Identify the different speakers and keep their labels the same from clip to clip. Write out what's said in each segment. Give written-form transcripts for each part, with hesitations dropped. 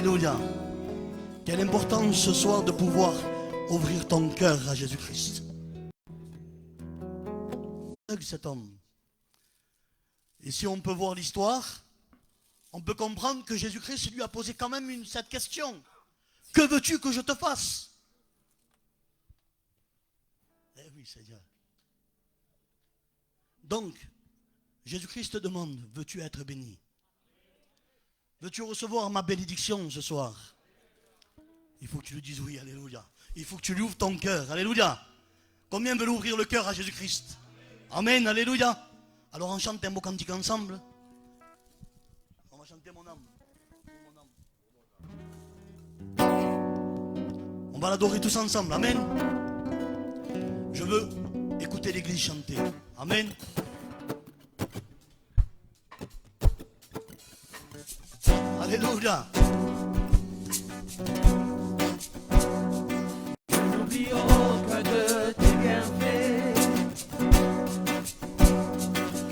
Speaker 1: Alléluia. Quelle importance ce soir de pouvoir ouvrir ton cœur à Jésus-Christ. Cet homme. Et si on peut voir l'histoire, on peut comprendre que Jésus-Christ lui a posé quand même cette question. Que veux-tu que je te fasse? Eh oui, Seigneur. Donc, Jésus-Christ te demande, veux-tu être béni? Veux-tu recevoir ma bénédiction ce soir? Il faut que tu lui dises oui, alléluia. Il faut que tu lui ouvres ton cœur, alléluia. Combien veulent ouvrir le cœur à Jésus-Christ? Amen, alléluia. Alors on chante un beau cantique ensemble. On va chanter mon âme. On va l'adorer tous ensemble, amen. Je veux écouter l'église chanter, amen. Alléluia.
Speaker 2: N'oublie aucun de tes bienfaits,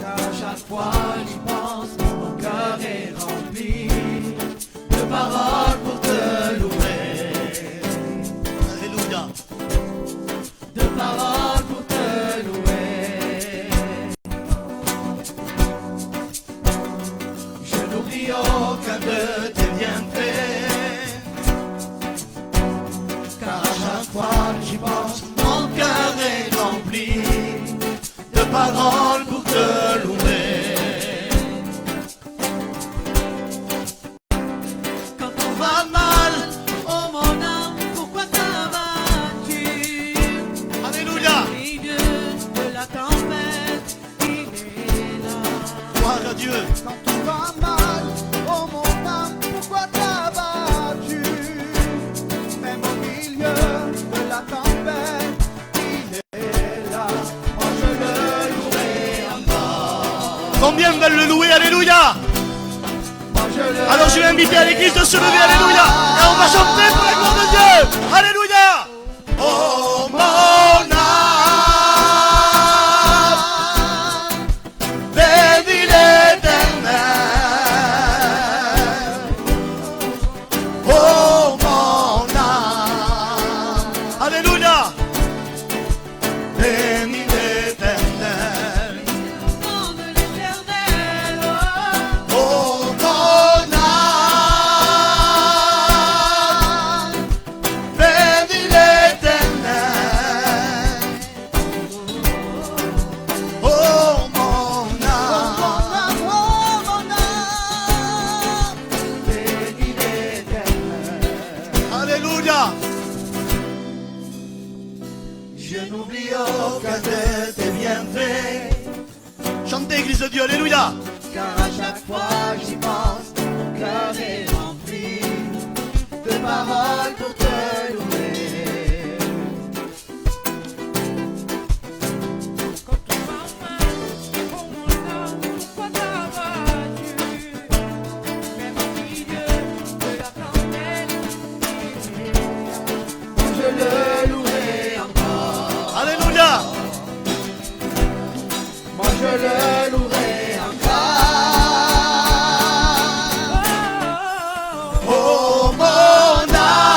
Speaker 2: car à chaque fois j'y pense, mon cœur est rempli de paroles pour te louer.
Speaker 1: Alléluia.
Speaker 2: De paroles pour te louer. Je n'oublie aucun de tes bienfaits, car à chaque fois que j'y pense, mon cœur est rempli de paroles pour te louer. Quand on va mal, oh mon âme, pourquoi t'abattu?
Speaker 1: Alléluia.
Speaker 2: Au milieu de la tempête, il est là.
Speaker 1: Gloire à Dieu.
Speaker 2: Quand tout va mal, oh mon âme, pourquoi t'as battu? Même au milieu de la tempête, il est là. Moi je le louerai encore.
Speaker 1: Combien veulent le louer, alléluia.
Speaker 2: Moi je le
Speaker 1: Alors je vais inviter à l'église de se lever, alléluia. Et on va chanter pour la gloire de Dieu, alléluia. Oh mon âme, bénis l'Éternel. Oh mon âme, alléluia. Bénis l'Éternel.
Speaker 2: nom de l'Éternel.
Speaker 1: Oh mon âme, bénis l'Éternel. Oh mon âme,
Speaker 2: Bénis l'Éternel.
Speaker 1: alléluia.
Speaker 2: Je n'oublie aucun de tes bienfaits,
Speaker 1: Chantez, église de Dieu, alléluia.
Speaker 2: car à chaque fois j'y pense, mon cœur est rempli de paroles pour te louer. Quand tout va mal, oh mon âme, pourquoi t'as battu? Même au milieu de la tempête, il est là. Je le louerai encore.
Speaker 1: Alléluia.
Speaker 2: Moi je le louerai encore.
Speaker 1: Oh mon âme,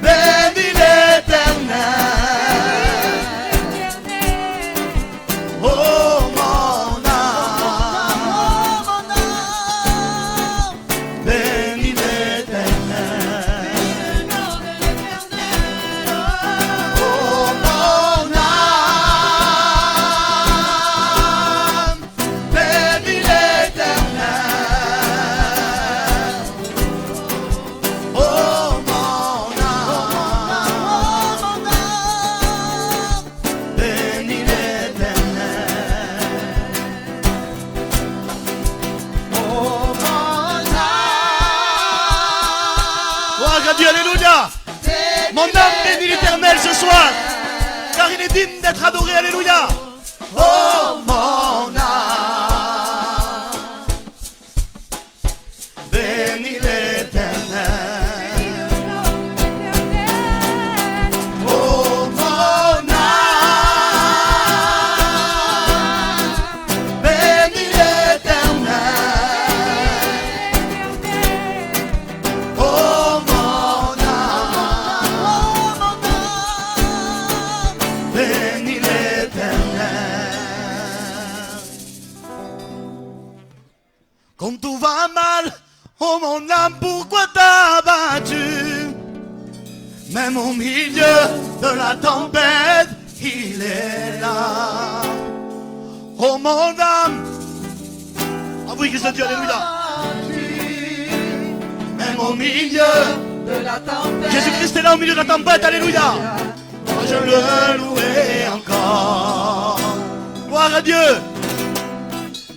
Speaker 1: bénis l'Éternel. Oh mon âme, bénis l'Éternel. Oh mon âme, bénis l'Éternel. Oh mon âme, bénis l'Éternel.
Speaker 2: Oh mon
Speaker 1: Gloire à Dieu, alléluia. Mon âme bénit l'Éternel ce soir, car il est digne d'être adoré, alléluia. Oh mon âme, bénis l'Éternel. Oh mon âme, bénis l'Éternel. Quand tout va mal, oh mon âme, pourquoi t'as battu? Même au milieu de la tempête, il est là. Oh mon âme, ah oui, Christ de Dieu, alléluia. Même au milieu
Speaker 2: de la tempête,
Speaker 1: Jésus-Christ est là au milieu de la tempête, alléluia. Moi je le louerai encore. Gloire à Dieu.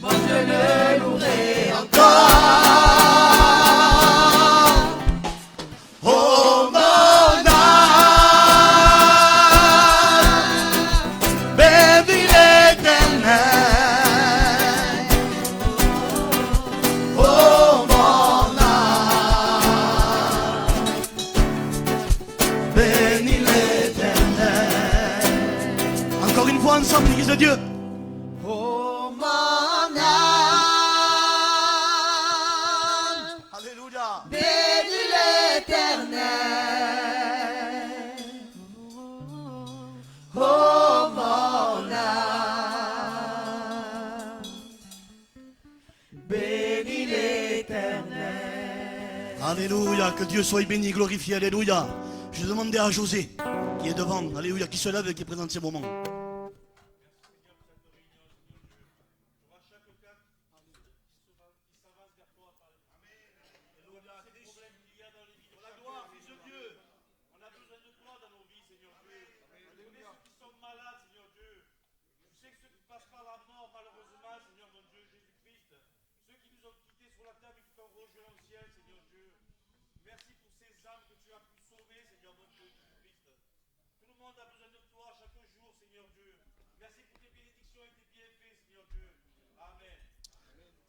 Speaker 2: moi je le louerai encore.
Speaker 1: Oh mon âme, bénis l'Éternel. Oh mon âme, bénis l'Éternel. Encore une fois ensemble, l'Église de Dieu.
Speaker 2: Oh mon âme,
Speaker 1: Alléluia.
Speaker 2: bénis l'Éternel. Oh mon âme, bénis l'Éternel.
Speaker 1: Alléluia, que Dieu soit béni, glorifié, alléluia. Je demandais à José, qui est devant, alléluia, qui se lève et qui présente ces moments.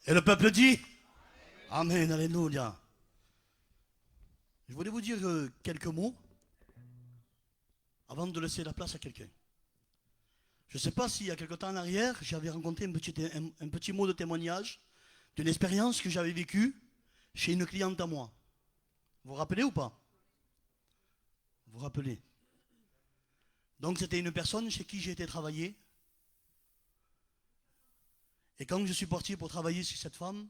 Speaker 1: Et le peuple dit Amen, alléluia. Je voulais vous dire quelques mots avant de laisser la place à quelqu'un. Je ne sais pas s'il y a quelque temps en arrière, j'avais rencontré un petit mot de témoignage d'une expérience que j'avais vécue chez une cliente à moi. Vous vous rappelez ou pas? Vous vous rappelez? Donc c'était une personne chez qui j'ai été travailler. Et quand je suis parti pour travailler sur cette femme,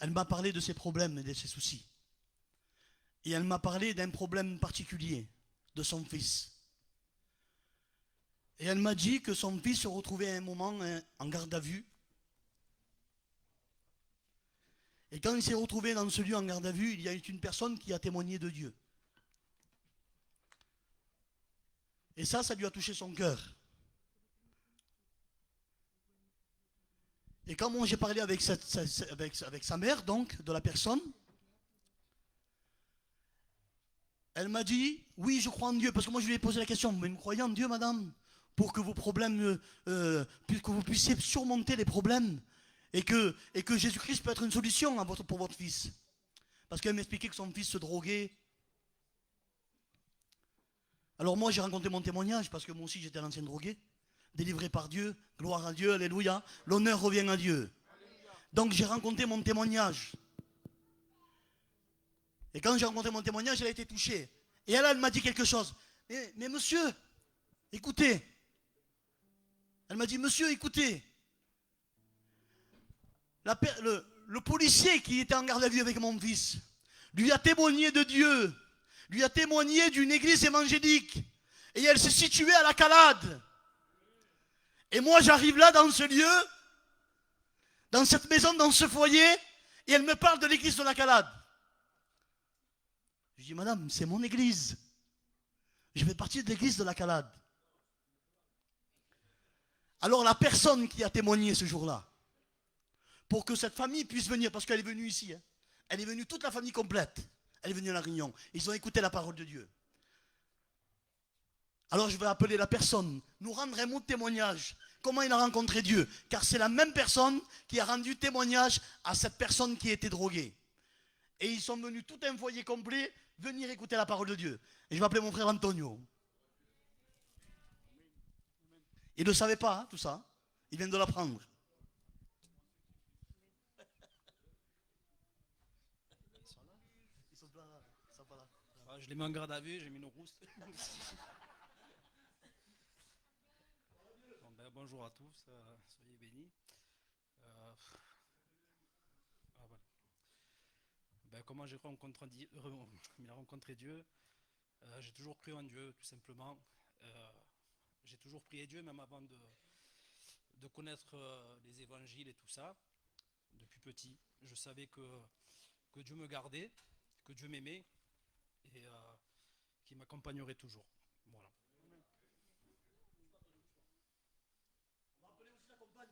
Speaker 1: elle m'a parlé de ses problèmes et de ses soucis. Et elle m'a parlé d'un problème particulier, de son fils. Et elle m'a dit que son fils se retrouvait à un moment en garde à vue. Et quand il s'est retrouvé dans ce lieu en garde à vue, il y a une personne qui a témoigné de Dieu. Et ça lui a touché son cœur. Et quand moi j'ai parlé avec sa mère, donc, de la personne, elle m'a dit, oui, je crois en Dieu. Parce que moi je lui ai posé la question, mais vous croyez en Dieu, madame? Pour que vos problèmes, que vous puissiez surmonter les problèmes. Et que Jésus-Christ peut être une solution pour votre fils. Parce qu'elle m'expliquait que son fils se droguait. Alors moi j'ai raconté mon témoignage, parce que moi aussi j'étais un ancien drogué. Délivré par Dieu, gloire à Dieu, alléluia, l'honneur revient à Dieu. Donc j'ai raconté mon témoignage. Et quand j'ai raconté mon témoignage, elle a été touchée. Et elle m'a dit quelque chose. Mais monsieur, écoutez. Elle m'a dit, monsieur, écoutez. Le policier qui était en garde à vue avec mon fils, lui a témoigné de Dieu, lui a témoigné d'une église évangélique. Et elle se situait à la Calade. Et moi j'arrive là dans ce lieu, dans cette maison, dans ce foyer, et elle me parle de l'église de la Calade. Je dis, madame, c'est mon église. Je fais partie de l'église de la Calade. Alors la personne qui a témoigné ce jour-là, pour que cette famille puisse venir, parce qu'elle est venue ici, hein, elle est venue toute la famille complète, elle est venue à la réunion, ils ont écouté la parole de Dieu. Alors je vais appeler la personne, nous rendre un mot de témoignage, comment il a rencontré Dieu, car c'est la même personne qui a rendu témoignage à cette personne qui était droguée. Et ils sont venus tout un foyer complet, venir écouter la parole de Dieu. Et je vais appeler mon frère Antonio. Il ne savait pas, hein, tout ça, il vient de l'apprendre.
Speaker 3: Je l'ai mis en garde à vue, j'ai mis une rousse. Bonjour à tous, soyez bénis. comment j'ai rencontré Dieu. J'ai toujours cru en Dieu, tout simplement. J'ai toujours prié Dieu, même avant de connaître les évangiles et tout ça. Depuis petit, je savais que Dieu me gardait, que Dieu m'aimait et qu'il m'accompagnerait toujours. Voilà.
Speaker 1: On va appeler aussi la compagne.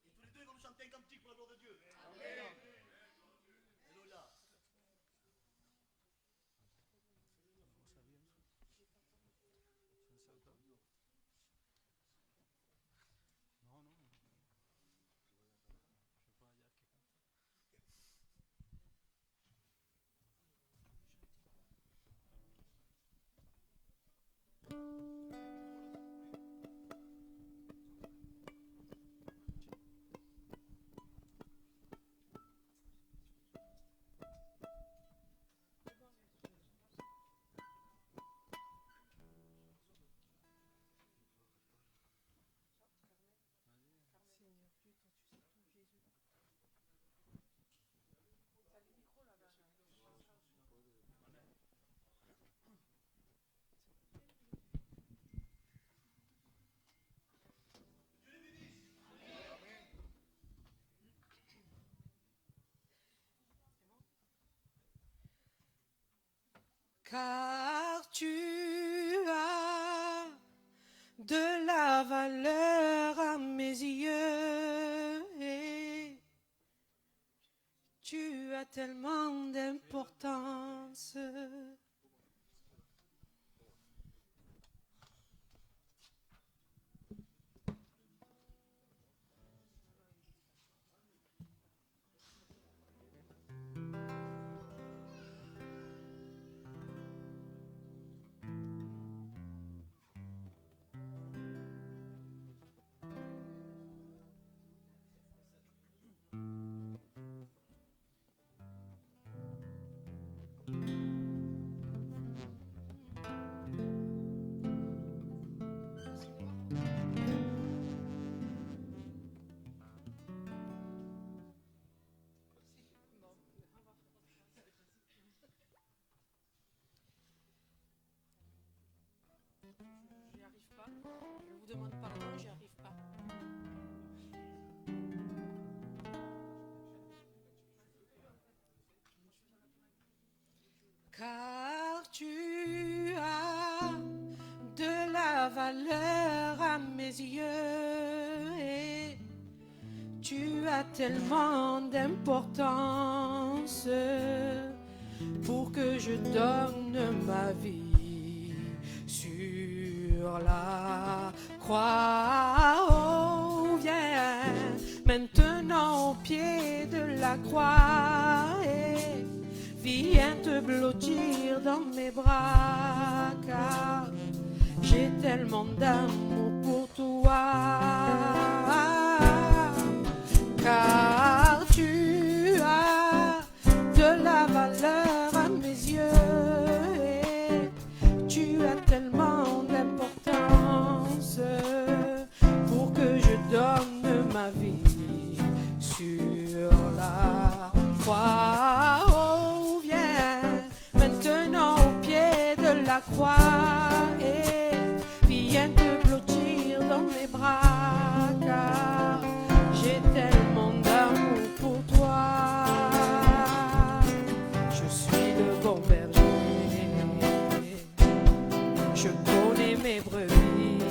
Speaker 1: Et tous les deux ils vont nous chanter un cantique pour la gloire de Dieu. Amen. Alléluia.
Speaker 3: Non, non.
Speaker 2: Car tu as de la valeur à mes yeux et tu as tellement d'importance. J'y arrive pas. Je vous demande pardon, j'y arrive pas. Car tu as de la valeur à mes yeux et tu as tellement d'importance pour que je donne ma vie sur la croix. Oh, viens maintenant au pied de la croix et viens te blottir dans mes bras, car j'ai tellement d'amour pour toi. Car tu as de la valeur à mes yeux et tu as tellement d'importance pour que je donne ma vie sur la croix. Oh, viens maintenant au pied de la croix et viens te blottir dans mes bras, car j'ai tellement d'amour pour toi. Je suis le bon berger, je connais mes brebis,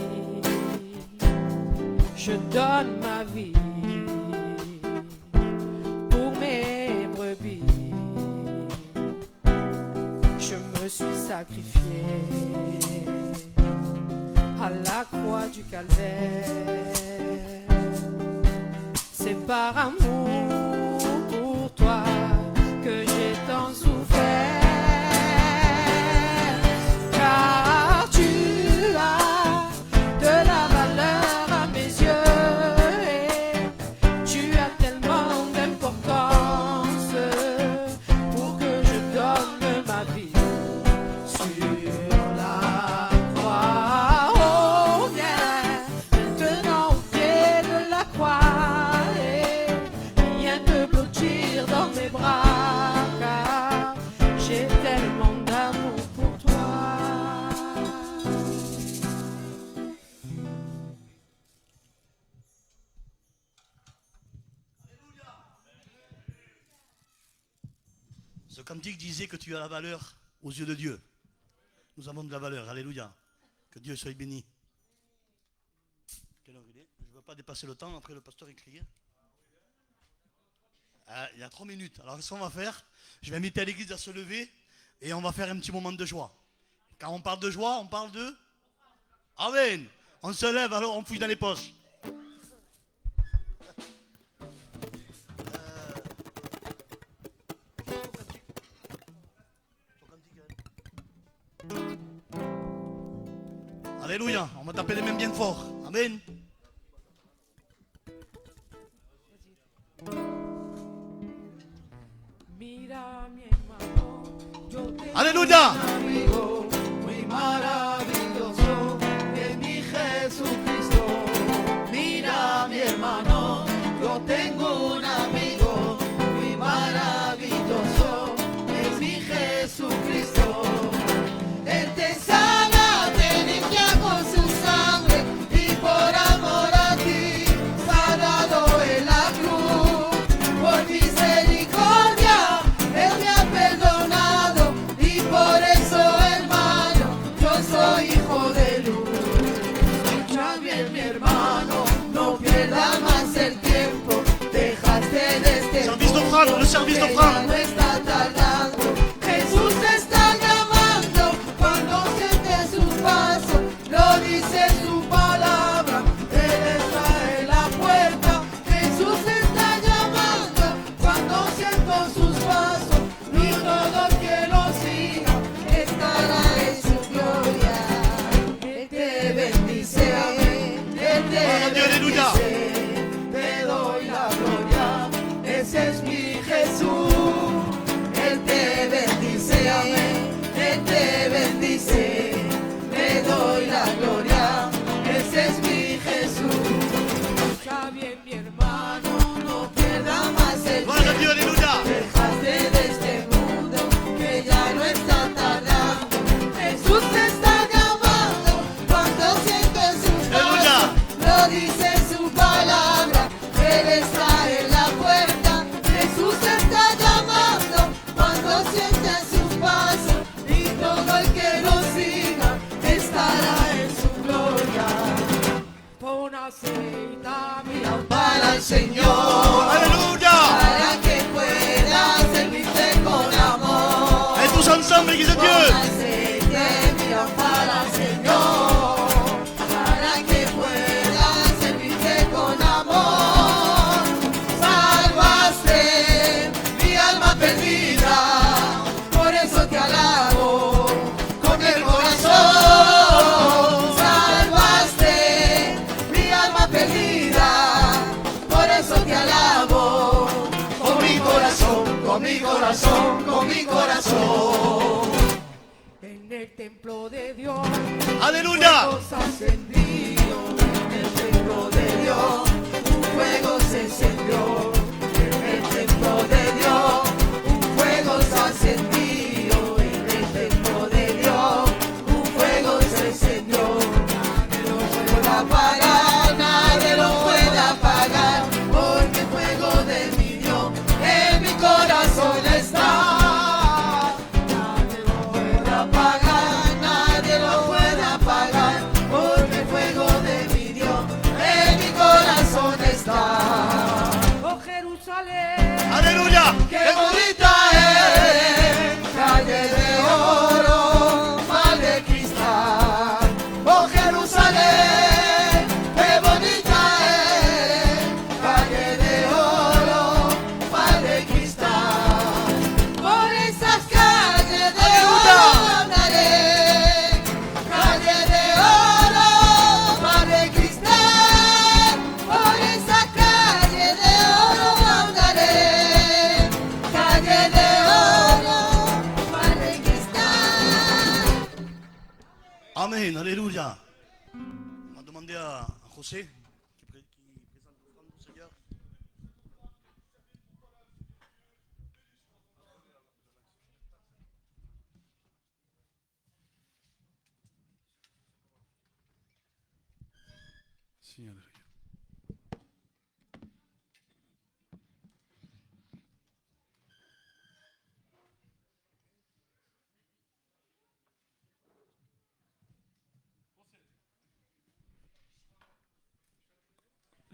Speaker 2: je donne ma vie pour mes brebis. Je me suis sacrifié à la croix du calvaire. C'est par amour pour toi que j'ai tant souffert. Car tu as de la valeur à mes yeux et tu as tellement d'importance pour que je donne ma vie sur la croix. Oh, viens maintenant au pied de la croix et
Speaker 1: Ce cantique disait que tu as la valeur aux yeux de Dieu. Nous avons de la valeur, alléluia. Que Dieu soit béni. Quelle heure il est? Je ne veux pas dépasser le temps, après le pasteur écrit. Il y a 3 minutes. Alors ce qu'on va faire, je vais inviter à l'église à se lever et on va faire un petit moment de joie. Quand on parle de joie, on parle de... Amen. On se lève, alors on fouille dans les poches. Alléluia, on va taper les mains bien fort. Amen.
Speaker 2: Mira, mi hermano, yo tengo
Speaker 1: Alléluia.
Speaker 2: un amigo muy maravilloso, es mi Jesucristo. Mira, mi hermano, yo tengo un amigo muy maravilloso, es mi Jesucristo. Él te sana, te limpia con su sangre y por amor a ti sanado en la cruz. Por misericordia Él me ha perdonado y por eso, hermano, yo soy hijo de luz. Escucha bien, mi hermano, no pierdas más el tiempo. Dejaste de este
Speaker 1: Service d'offrande, le service
Speaker 2: que ya
Speaker 1: d'offrande.
Speaker 2: no está tardando. Jesús te está llamando cuando sientes sus pasos, lo dice su palabra. Él está en la puerta. Jesús te está llamando cuando siento sus pasos y todo el que lo siga estará en su gloria. Él te bendice, amén. Él te
Speaker 1: Gloria a Dieu, alléluia.
Speaker 2: bendice. Te doy la gloria. Ese es mi Jesús. Él te bendice, amén. Él te bendice. Te doy la gloria. Ese es mi Jesús. Escucha bien, mi hermano, no pierda más el
Speaker 1: Gloria a Dieu,
Speaker 2: tiempo.
Speaker 1: alléluia.
Speaker 2: Dejaste de este mundo que ya no está tardando. Jesús te está llamando cuando sientes sus
Speaker 1: Aleluya.
Speaker 2: pasos, lo dice su palabra. Él está en la puerta. Jesús te está llamando cuando sientes sus pasos y todo el que lo siga estará en su gloria. Pon aceite a mi lámpara al Señor
Speaker 1: Alléluia.
Speaker 2: para que pueda servirte con amor.
Speaker 1: Et tous ensemble, l'église de
Speaker 2: Pon
Speaker 1: Dieu.
Speaker 2: aceite mi lámpara al Señor para que pueda servirte con amor. Salvaste mi alma perdida, por eso te alabo con el corazón. Salvaste mi alma perdida, por eso te alabo con mi corazón, con mi corazón, con mi corazón. En el templo de Dios,
Speaker 1: Alléluia.
Speaker 2: fuegos encendido. En el templo de Dios, un fuego se encendió. En el templo de Dios, un fuego se ha encendido. En el templo de Dios, un fuego se encendió. Nadie lo puede apagar, nadie lo puede apagar, porque el fuego de mi Dios en mi corazón está. Nadie lo puede apagar, nadie lo puede apagar, porque el fuego de mi Dios en mi corazón está. Oh Jerusalén,
Speaker 1: Alléluia.
Speaker 2: qué bonita es, calle de oro, mar de cristal. Oh Jerusalén, qué bonita es, calle de oro, mar de cristal. Por esas calles de oro andaré, calle de oro, mar de cristal. Por esa calle de oro andaré, calle de oro, mar de cristal.
Speaker 1: Amen, alléluia. On va demander à José qui présente l'offrande au Seigneur. Si, alléluia.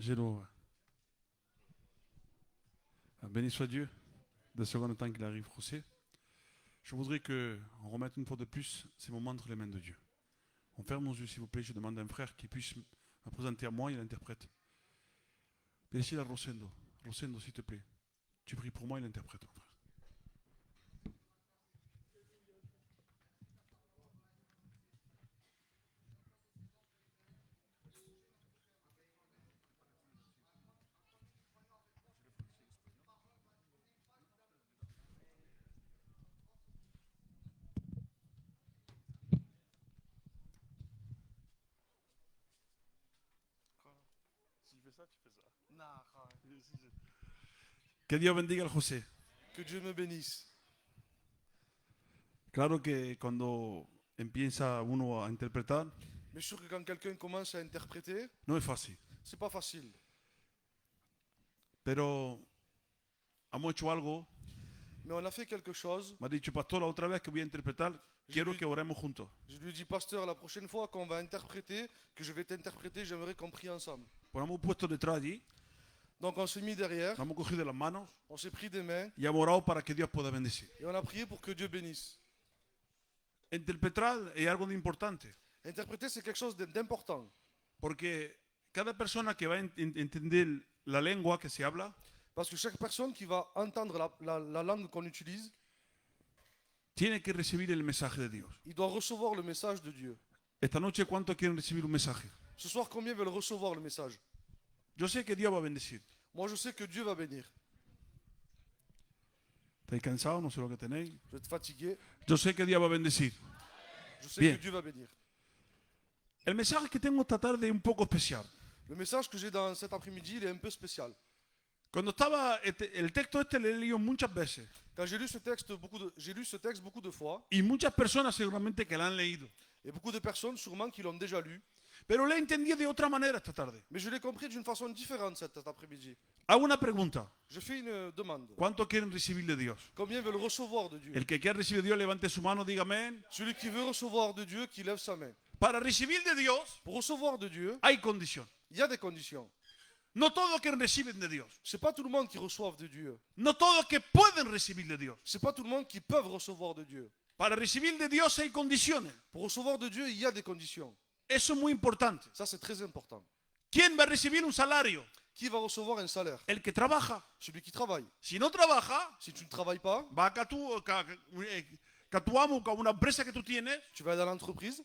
Speaker 4: Gélo. Béni soit Dieu. 2 secondes le temps qu'il arrive, José. Je voudrais qu'on remette une fois de plus ces moments entre les mains de Dieu. On ferme nos yeux, s'il vous plaît. Je demande à un frère qui puisse me présenter à moi, il interprète. Ici, à Rosendo. Rosendo, s'il te plaît. Tu pries pour moi, il interprète, mon frère. Si je fais ça, tu fais ça. Que Dios bendiga al José.
Speaker 5: Que Dieu me bénisse.
Speaker 4: Claro que cuando empieza uno a interpretar,
Speaker 5: Mais sûr que quand quelqu'un commence à interpréter,
Speaker 4: no es fácil.
Speaker 5: c'est pas facile.
Speaker 4: Pero hemos hecho algo.
Speaker 5: Mais on a fait quelque chose.
Speaker 4: Me ha dicho, pastor, la otra vez que voy a interpretar, quiero que oremos juntos.
Speaker 5: Je lui ai dit, pasteur, la prochaine fois qu'on va interpréter, que je vais t'interpréter, j'aimerais qu'on prie ensemble.
Speaker 4: Pues hemos puesto detrás allí,
Speaker 5: Donc on s'est mis derrière,
Speaker 4: nos hemos cogido de las manos
Speaker 5: on s'est pris des mains
Speaker 4: y hemos orado para que Dios pueda bendecir.
Speaker 5: et on a prié pour que Dieu bénisse.
Speaker 4: Interpretar es algo de importante,
Speaker 5: Interpréter, c'est quelque chose d'important.
Speaker 4: porque cada persona que va a entender la lengua que se habla,
Speaker 5: Parce que chaque personne qui va entendre la langue qu'on utilise,
Speaker 4: tiene que recibir el mensaje de Dios.
Speaker 5: il doit recevoir le message de Dieu.
Speaker 4: Esta noche, ¿cuántos quieren recibir un mensaje?
Speaker 5: Ce soir, combien veulent recevoir le message?
Speaker 4: Yo sé que Dios va a bendecir.
Speaker 5: Moi, je sais que Dieu va bénir.
Speaker 4: ¿Estáis cansados? No sé lo que tenéis.
Speaker 5: Vous êtes fatigué,
Speaker 4: Yo sé que Dios va a bendecir.
Speaker 5: je sais
Speaker 4: Bien.
Speaker 5: que Dieu va bénir.
Speaker 4: El mensaje que tengo esta tarde es un poco especial.
Speaker 5: Le message que j'ai dans cet après-midi, il est un peu spécial.
Speaker 4: Cuando estaba, el texto este lo he leído muchas veces
Speaker 5: Quand j'ai lu ce texte beaucoup de fois,
Speaker 4: y muchas personas seguramente que lo han leído,
Speaker 5: et beaucoup de personnes sûrement qui l'ont déjà lu,
Speaker 4: pero lo he entendido de otra manera esta tarde.
Speaker 5: mais je l'ai compris d'une façon différente cet après-midi.
Speaker 4: Hago una pregunta.
Speaker 5: Je fais une demande.
Speaker 4: ¿Cuántos quieren recibir de Dios?
Speaker 5: Combien veulent recevoir de Dieu?
Speaker 4: El que quiera recibir de Dios, levante su mano, diga amén.
Speaker 5: Celui qui veut recevoir de Dieu, qui lève sa main.
Speaker 4: Para recibir de Dios
Speaker 5: Pour recevoir de Dieu,
Speaker 4: hay condición.
Speaker 5: il y a des conditions.
Speaker 4: No todos que reciben de Dios.
Speaker 5: C'est pas tout le monde qui reçoive de Dieu.
Speaker 4: No todos que pueden recibir de Dios.
Speaker 5: C'est pas tout le monde qui peuvent recevoir de Dieu.
Speaker 4: Para recibir de Dios hay condiciones.
Speaker 5: Pour recevoir de Dieu, il y a des conditions.
Speaker 4: Eso es muy importante.
Speaker 5: Ça, c'est très important.
Speaker 4: ¿Quién va a recibir un salario?
Speaker 5: Qui va recevoir un salaire?
Speaker 4: El que trabaja.
Speaker 5: Celui qui travaille.
Speaker 4: Si no trabaja,
Speaker 5: Si tu ne travailles pas,
Speaker 4: va a tu amo, a una empresa que tú tienes
Speaker 5: tu vas aller dans l'entreprise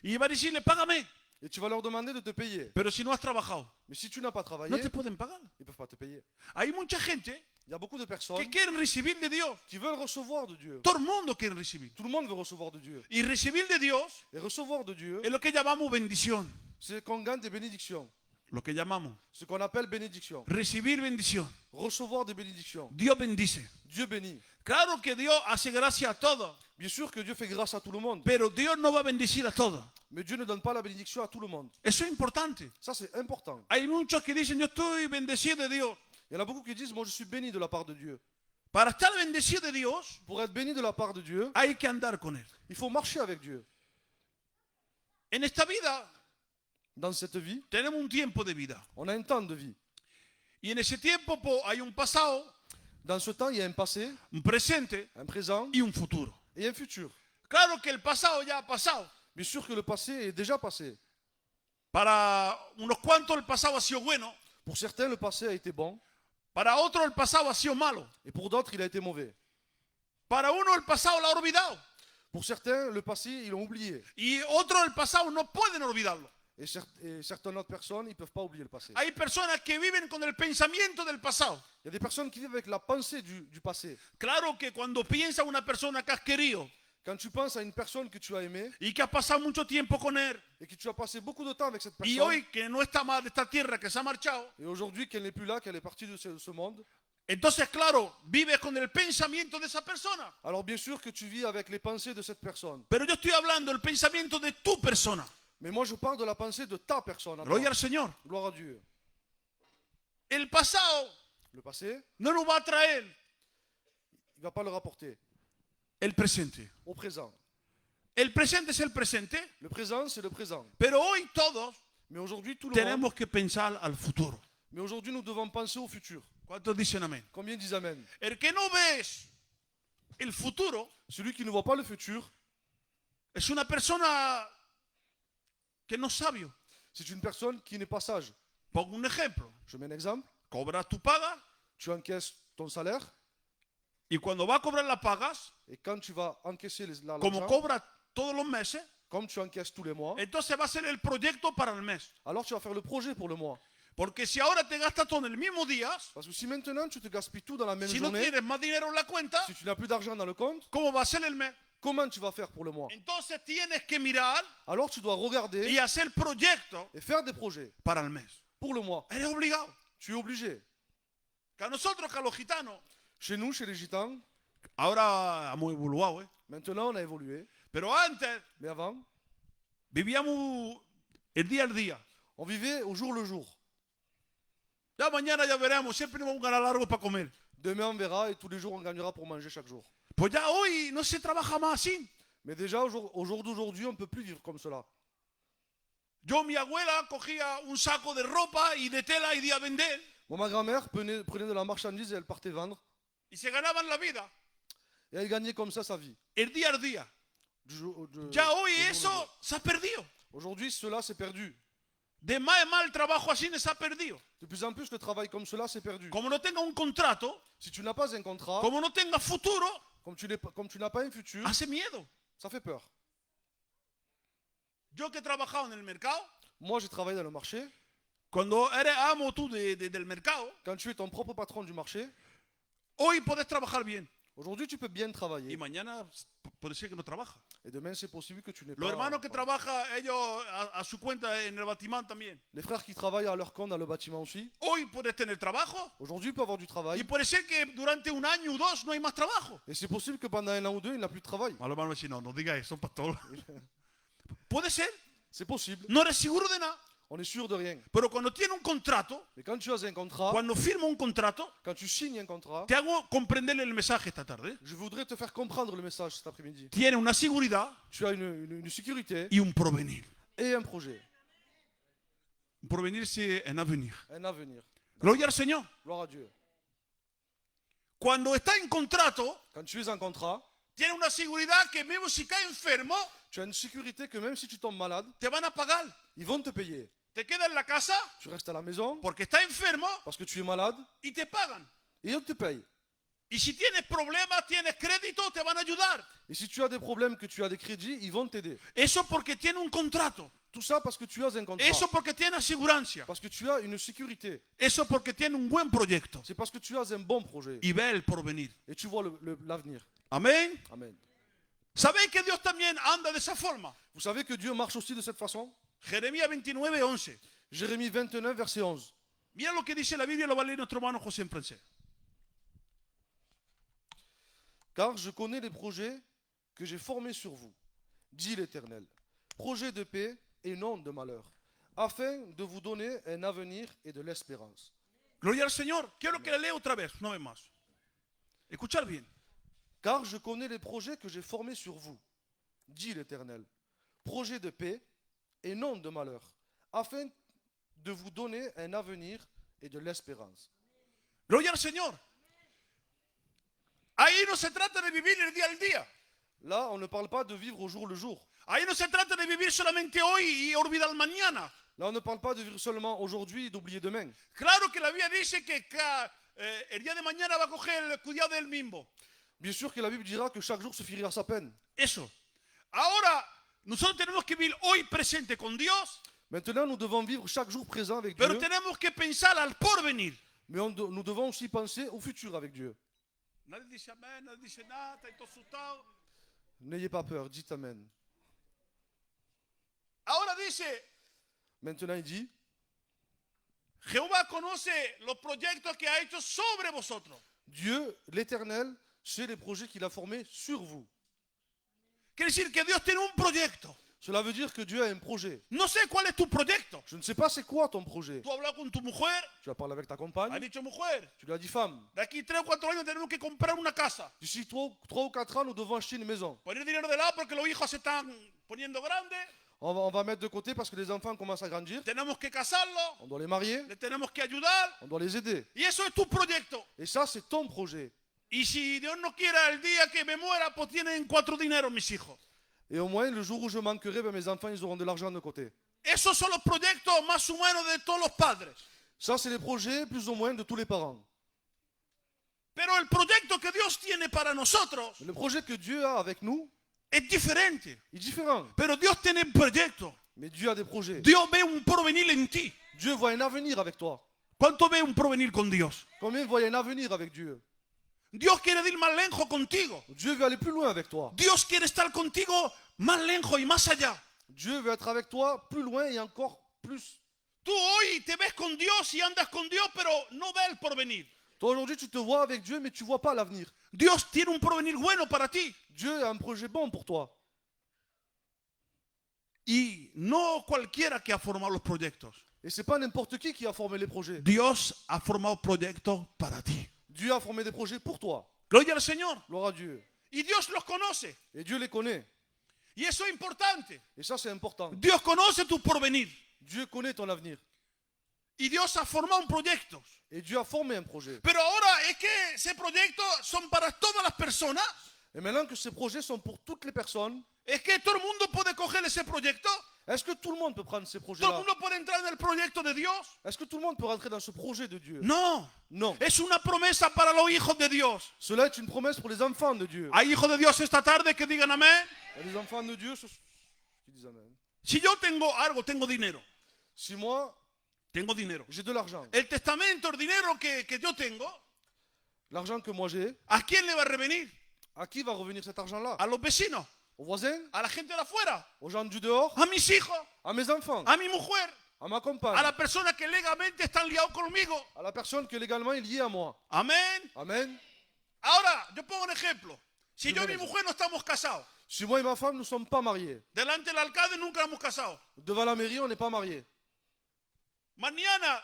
Speaker 4: y va a decirle, págame.
Speaker 5: et tu vas leur demander de te payer.
Speaker 4: Pero si no has trabajado,
Speaker 5: Mais si tu n'as pas travaillé,
Speaker 4: no te pueden pagar.
Speaker 5: ils ne peuvent pas te payer.
Speaker 4: Hay mucha gente
Speaker 5: Il y a beaucoup de personnes
Speaker 4: que quieren recibir de Dios.
Speaker 5: qui veulent recevoir de Dieu.
Speaker 4: Todo el mundo quiere recibir.
Speaker 5: Tout le monde veut recevoir de Dieu.
Speaker 4: Y recibir de Dios
Speaker 5: Et recevoir de Dieu,
Speaker 4: es lo que llamamos bendición.
Speaker 5: c'est qu'on gagne des bénédictions.
Speaker 4: Lo que llamamos
Speaker 5: Ce qu'on appelle bénédiction.
Speaker 4: recibir bendición.
Speaker 5: Recevoir des bénédictions.
Speaker 4: Dios bendice.
Speaker 5: Dieu bénit.
Speaker 4: Claro que Dios hace gracia a todos,
Speaker 5: Bien sûr que Dieu fait grâce à tout le monde.
Speaker 4: pero Dios no va a bendecir a todos.
Speaker 5: Mais Dieu ne donne pas la bénédiction à tout le monde.
Speaker 4: Eso es importante.
Speaker 5: Ça, c'est important.
Speaker 4: Hay muchos que dicen, yo estoy bendecido de Dios.
Speaker 5: Il y en a beaucoup qui disent, moi je suis béni de la part de Dieu.
Speaker 4: Para estar bendecido de Dios,
Speaker 5: Pour être béni de la part de Dieu,
Speaker 4: hay que andar con Él.
Speaker 5: il faut marcher avec Dieu.
Speaker 4: En esta vida
Speaker 5: Dans cette vie,
Speaker 4: tenemos un tiempo de vida.
Speaker 5: on a un temps de vie.
Speaker 4: Y en ese tiempo hay un pasado,
Speaker 5: Dans ce temps, il y a un passé,
Speaker 4: un presente
Speaker 5: un présent
Speaker 4: y un futuro.
Speaker 5: et un futur.
Speaker 4: Claro que el pasado ya ha pasado.
Speaker 5: Bien sûr que le passé est déjà passé.
Speaker 4: Para unos cuantos el pasado ha sido bueno,
Speaker 5: Pour certains, le passé a été bon,
Speaker 4: para otros el pasado ha sido malo.
Speaker 5: et pour d'autres, il a été mauvais.
Speaker 4: Para uno el pasado lo ha olvidado
Speaker 5: Pour certains, le passé, ils l'ont oublié.
Speaker 4: y otros el pasado no pueden olvidarlo.
Speaker 5: Et certaines autres personnes, ils ne peuvent pas oublier le passé.
Speaker 4: Hay personas que viven con el pensamiento del pasado.
Speaker 5: Il y a des personnes qui vivent avec la pensée du passé.
Speaker 4: Claro que cuando piensa una persona que has querido
Speaker 5: Quand tu penses à une personne que tu as aimée
Speaker 4: y que has pasado mucho tiempo con él
Speaker 5: et que tu as passé beaucoup de temps avec cette
Speaker 4: y
Speaker 5: personne,
Speaker 4: hoy que no está más de esta tierra, que se ha marchado,
Speaker 5: et aujourd'hui qu'elle n'est plus là, qu'elle est partie de ce monde,
Speaker 4: entonces claro, vives con el pensamiento de esa persona.
Speaker 5: alors bien sûr que tu vis avec les pensées de cette personne.
Speaker 4: Pero yo estoy hablando del pensamiento de tu persona.
Speaker 5: Mais moi, je parle de la pensée de ta personne. à toi.
Speaker 4: Gloria al Señor.
Speaker 5: Gloire à Dieu.
Speaker 4: El pasado
Speaker 5: Le passé,
Speaker 4: no nos va a traer
Speaker 5: il ne va pas le rapporter
Speaker 4: el presente.
Speaker 5: au présent.
Speaker 4: El presente es el presente,
Speaker 5: Le présent, c'est le présent.
Speaker 4: pero hoy todos
Speaker 5: Mais aujourd'hui, tout le monde,
Speaker 4: tenemos que pensar al futuro.
Speaker 5: Mais aujourd'hui, nous devons penser au futur.
Speaker 4: ¿Cuántos dicen amén?
Speaker 5: Combien disent Amen?
Speaker 4: El que no ves el futuro
Speaker 5: Celui qui ne voit pas le futur,
Speaker 4: es una persona que no es sabio.
Speaker 5: c'est une personne qui n'est pas sage.
Speaker 4: Pongo un ejemplo.
Speaker 5: Je mets un exemple.
Speaker 4: Cobras tu paga
Speaker 5: Tu encaisses ton salaire
Speaker 4: y cuando va a cobrar la pagas,
Speaker 5: et quand tu vas encaisser
Speaker 4: como
Speaker 5: l'argent,
Speaker 4: cobra todos los meses,
Speaker 5: comme tu encaisses tous les mois,
Speaker 4: entonces va a ser el proyecto para el mes.
Speaker 5: alors tu vas faire le projet pour le mois.
Speaker 4: Porque si ahora te gastas todo en el mismo día,
Speaker 5: Parce que si maintenant tu te gaspilles tout dans la même
Speaker 4: si no
Speaker 5: journée,
Speaker 4: tienes más dinero en la cuenta,
Speaker 5: si tu n'as plus d'argent dans le compte,
Speaker 4: ¿cómo va a ser el mes?
Speaker 5: comment tu vas faire pour le mois?
Speaker 4: Entonces tienes que mirar
Speaker 5: Alors tu dois regarder
Speaker 4: y hacer proyectos
Speaker 5: et faire des projets
Speaker 4: para el mes.
Speaker 5: pour le mois.
Speaker 4: Eres obligado.
Speaker 5: Tu es obligé.
Speaker 4: Que a nosotros, que a los gitanos,
Speaker 5: Chez nous, chez les gitans,
Speaker 4: ahora hemos evoluado,
Speaker 5: maintenant on a évolué.
Speaker 4: pero antes
Speaker 5: Mais avant,
Speaker 4: vivíamos el día al día.
Speaker 5: on vivait au jour le jour.
Speaker 4: Ya mañana ya veremos, siempre nos vamos a ganar largo para comer.
Speaker 5: Demain on verra et tous les jours on gagnera pour manger chaque jour.
Speaker 4: Pues ya hoy no se trabaja más así.
Speaker 5: Mais déjà au jour d'aujourd'hui, on ne peut plus vivre comme cela.
Speaker 4: Yo, mi abuela, cogía un saco de ropa y de tela y iba a vender
Speaker 5: Bon, ma grand-mère prenait de la marchandise et elle partait vendre.
Speaker 4: y se ganaban la vida
Speaker 5: Et elle gagnait comme ça sa vie.
Speaker 4: el día al día.
Speaker 5: Au
Speaker 4: Ya
Speaker 5: jour
Speaker 4: hoy
Speaker 5: le
Speaker 4: eso
Speaker 5: jour.
Speaker 4: se ha perdido.
Speaker 5: Aujourd'hui, cela s'est perdu.
Speaker 4: De más en más el trabajo así se ha perdido.
Speaker 5: De plus en plus, le travail comme cela s'est perdu.
Speaker 4: Como no tenga un contrato,
Speaker 5: Si tu n'as pas un contrat,
Speaker 4: como no tenga futuro,
Speaker 5: comme tu n'as pas un futur,
Speaker 4: hace miedo.
Speaker 5: ça fait peur.
Speaker 4: Yo que he trabajado en el mercado,
Speaker 5: Moi, j'ai travaillé dans le marché.
Speaker 4: cuando eres amo tú del mercado,
Speaker 5: Quand tu es ton propre patron du marché,
Speaker 4: hoy puedes trabajar bien
Speaker 5: aujourd'hui, tu peux bien
Speaker 4: y
Speaker 5: travailler.
Speaker 4: mañana puede ser que no trabaja.
Speaker 5: Et demain, c'est possible que tu n'aies
Speaker 4: Los
Speaker 5: pas.
Speaker 4: hermanos que trabajan ellos a su cuenta en el Batimán también.
Speaker 5: Les frères qui travaillent à leur compte dans le bâtiment aussi,
Speaker 4: Hoy puedes tener trabajo
Speaker 5: aujourd'hui, ils peuvent avoir du
Speaker 4: y
Speaker 5: travail.
Speaker 4: puede ser que durante un año o dos no hay más trabajo.
Speaker 5: Et c'est possible que pendant un an ou deux, il n'a plus de travail.
Speaker 4: A los hermanos si no, no diga eso, pastor. Puede ser,
Speaker 5: C'est possible.
Speaker 4: no eres seguro de nada,
Speaker 5: On est sûr de rien.
Speaker 4: pero cuando tienes un contrato,
Speaker 5: Mais quand tu as un contrat,
Speaker 4: cuando firmas un contrato,
Speaker 5: quand tu signes un contrat,
Speaker 4: te hago comprenderle el mensaje esta tarde.
Speaker 5: je voudrais te faire comprendre le message cet après-midi.
Speaker 4: Tiene una seguridad
Speaker 5: Tu as une sécurité
Speaker 4: y un porvenir.
Speaker 5: et un projet,
Speaker 4: Un porvenir c'est un avenir.
Speaker 5: un avenir.
Speaker 4: Gloria al Señor.
Speaker 5: Gloire à Dieu.
Speaker 4: Cuando está en contrato,
Speaker 5: Quand tu es en contrat,
Speaker 4: tiene una seguridad que mismo si cae enfermo,
Speaker 5: tu as une sécurité que même si tu tombes malade,
Speaker 4: te van a pagar.
Speaker 5: ils vont te payer.
Speaker 4: Te quedas en la casa
Speaker 5: Tu restes à la maison
Speaker 4: porque estás enfermo
Speaker 5: parce que tu es malade
Speaker 4: y te pagan.
Speaker 5: et ils te payent.
Speaker 4: Y si tienes problemas, tienes crédito, te van a ayudar.
Speaker 5: Et si tu as des problèmes, que tu as des crédits, ils vont t'aider.
Speaker 4: Eso porque tiene un contrato.
Speaker 5: Tout ça parce que tu as un contrat.
Speaker 4: Eso porque tiene asegurancia.
Speaker 5: Parce que tu as une sécurité.
Speaker 4: Eso porque tiene un buen proyecto.
Speaker 5: C'est parce que tu as un bon projet.
Speaker 4: Y ve el porvenir.
Speaker 5: Et tu vois l'avenir.
Speaker 4: Amén.
Speaker 5: Amen.
Speaker 4: ¿Sabéis que Dios también anda de esa forma?
Speaker 5: Vous savez que Dieu marche aussi de cette façon?
Speaker 4: Jeremías 29, 11.
Speaker 5: Jérémie 29, verset 11.
Speaker 4: Mira lo que dice la Biblia, lo va a leer nuestro hermano José en francés.
Speaker 5: Car je connais les projets que j'ai formés sur vous, dit l'Éternel. Projets de paix et non de malheur, afin de vous donner un avenir et de l'espérance.
Speaker 4: Gloria al Señor. Quiero que la lea otra vez, una vez más. Escuchar bien.
Speaker 5: Car je connais les projets que j'ai formés sur vous, dit l'Éternel. Projets de paix et non de malheur, afin de vous donner un avenir et de l'espérance.
Speaker 4: Gloria al Señor. Ahí no se trata de vivir el día al día.
Speaker 5: Là, on ne parle pas de vivre au jour le jour.
Speaker 4: Ahí no se trata de vivir solamente hoy y olvidar mañana.
Speaker 5: Là, on ne parle pas de vivre seulement aujourd'hui et d'oublier demain.
Speaker 4: Claro que la Biblia dice que el día de mañana va a coger el cuidado del mismo.
Speaker 5: Bien sûr que la Bible dira que chaque jour suffira sa peine.
Speaker 4: Eso. Ahora, nosotros tenemos que vivir hoy presente con Dios,
Speaker 5: Maintenant, nous devons vivre chaque jour présent avec
Speaker 4: pero
Speaker 5: Dieu,
Speaker 4: tenemos que pensar al porvenir.
Speaker 5: mais nous devons aussi penser au futur avec Dieu.
Speaker 4: Nadie dice amén, nadie dice nada, está todo asustado.
Speaker 5: N'ayez pas peur, dites Amen.
Speaker 4: Ahora dice,
Speaker 5: Maintenant, il dit,
Speaker 4: Jehová conoce los proyectos que ha hecho sobre vosotros.
Speaker 5: Dieu, l'Éternel, sait les projets qu'il a formés sur vous.
Speaker 4: Quiere decir que Dios tiene un proyecto.
Speaker 5: Cela veut dire que Dieu a un projet.
Speaker 4: No sé cuál es tu proyecto.
Speaker 5: Je ne sais pas c'est quoi ton projet.
Speaker 4: Tú hablas con tu mujer,
Speaker 5: Tu as parlé avec ta
Speaker 4: has
Speaker 5: compagne,
Speaker 4: dicho mujer,
Speaker 5: tu lui as dit femme,
Speaker 4: de aquí 3 o 4 años tenemos que comprar una casa.
Speaker 5: d'ici 3 ou 4 ans, nous devons acheter une maison.
Speaker 4: Poner dinero de lado porque los hijos se están poniendo grandes.
Speaker 5: On va mettre de côté parce que les enfants commencent à grandir.
Speaker 1: tenemos que casarlos,
Speaker 5: On doit les marier,
Speaker 1: les tenemos que ayudar.
Speaker 5: on doit les aider.
Speaker 1: Y eso es tu proyecto.
Speaker 5: Et ça, c'est ton projet.
Speaker 1: Y si Dios no quiera el día que me muera, pues tienen 4 dineros mis hijos.
Speaker 5: Et au moins, le jour où je manquerai, ben, mes enfants, ils auront de l'argent de côté.
Speaker 1: Esos son los proyectos más o menos de todos los padres.
Speaker 5: Ça, c'est les projets, plus ou moins, de tous les parents.
Speaker 1: Pero el proyecto que Dios tiene para nosotros
Speaker 5: Mais le projet que Dieu a avec nous
Speaker 1: es diferente.
Speaker 5: est différent.
Speaker 1: Pero Dios tiene un proyecto.
Speaker 5: Mais Dieu a des projets.
Speaker 1: Dios ve un porvenir en ti.
Speaker 5: Dieu voit un avenir avec toi.
Speaker 1: ¿Cuánto ve un porvenir con Dios?
Speaker 5: Combien voient un avenir avec Dieu?
Speaker 1: Dios quiere ir más lejos contigo.
Speaker 5: Dieu veut aller plus loin avec toi.
Speaker 1: Dios quiere estar contigo más lejos y más allá.
Speaker 5: Dieu veut être avec toi plus loin et encore plus.
Speaker 1: Tú hoy te ves con Dios y andas con Dios, pero no ves el porvenir.
Speaker 5: Toi, aujourd'hui, tu te vois avec Dieu, mais tu ne vois pas l'avenir.
Speaker 1: Dios tiene un porvenir bueno para ti.
Speaker 5: Dieu a un projet bon pour toi.
Speaker 1: Y no cualquiera que ha formado los proyectos.
Speaker 5: Et c'est pas n'importe qui a formé les projets.
Speaker 1: Dios ha formado proyectos para ti.
Speaker 5: Dieu a formé des projets pour toi.
Speaker 1: Gloria al Señor.
Speaker 5: Gloire à Dieu.
Speaker 1: Y Dios los conoce.
Speaker 5: Et Dieu les connaît.
Speaker 1: Y eso es importante.
Speaker 5: Et ça, c'est important.
Speaker 1: Dios conoce tu porvenir.
Speaker 5: Dieu connaît ton avenir.
Speaker 1: Y Dios ha formado un proyecto.
Speaker 5: Et Dieu a formé un projet.
Speaker 1: Pero ahora es que ese proyecto son para todas las personas.
Speaker 5: Et maintenant que ces projets sont pour toutes les personnes,
Speaker 1: Es que todo el mundo puede coger ese proyecto.
Speaker 5: est-ce que tout le monde peut prendre ces
Speaker 1: Todo el
Speaker 5: projets-là?
Speaker 1: mundo puede entrar en el proyecto de Dios.
Speaker 5: Est-ce que tout le monde peut rentrer dans ce projet de Dieu?
Speaker 1: No.
Speaker 5: Non.
Speaker 1: Es una promesa para los hijos de Dios.
Speaker 5: Cela est une promesse pour les enfants de Dieu.
Speaker 1: Hay hijos de Dios esta tarde que digan amén.
Speaker 5: Et les enfants de Dieu qui disent Amen.
Speaker 1: Si yo tengo algo, tengo dinero.
Speaker 5: Si moi,
Speaker 1: Tengo dinero.
Speaker 5: j'ai de l'argent,
Speaker 1: El testamento, el dinero que yo tengo,
Speaker 5: l'argent que moi j'ai,
Speaker 1: ¿a quién le va a revenir?
Speaker 5: à qui va revenir cet argent-là?
Speaker 1: A los vecinos,
Speaker 5: Aux voisins?
Speaker 1: a la gente de afuera,
Speaker 5: Aux gens du dehors?
Speaker 1: a mis hijos,
Speaker 5: À mes enfants?
Speaker 1: a mi mujer,
Speaker 5: À ma
Speaker 1: a
Speaker 5: compagne?
Speaker 1: las personas que legalmente están liados conmigo.
Speaker 5: À la personne qui légalement est liée à moi?
Speaker 1: Amén.
Speaker 5: Amen.
Speaker 1: Ahora, yo pongo un ejemplo. Si yo y mi
Speaker 5: Primero.
Speaker 1: mujer no estamos casados,
Speaker 5: Si moi et ma femme ne sommes pas mariés,
Speaker 1: delante del alcalde nunca hemos casado.
Speaker 5: devant la mairie, on n'est pas mariés.
Speaker 1: Mañana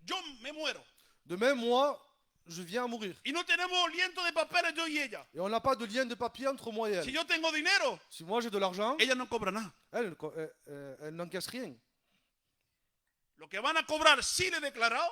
Speaker 1: yo me muero
Speaker 5: Demain, moi, je viens à mourir.
Speaker 1: y no tenemos liento de papeles yo y ella.
Speaker 5: Et on n'a pas de lien de papier entre moi et
Speaker 1: Si
Speaker 5: elle.
Speaker 1: yo tengo dinero,
Speaker 5: Si moi j'ai de l'argent,
Speaker 1: ella no cobra nada.
Speaker 5: elle n'encaisse rien.
Speaker 1: Lo que van a cobrar si le he declarado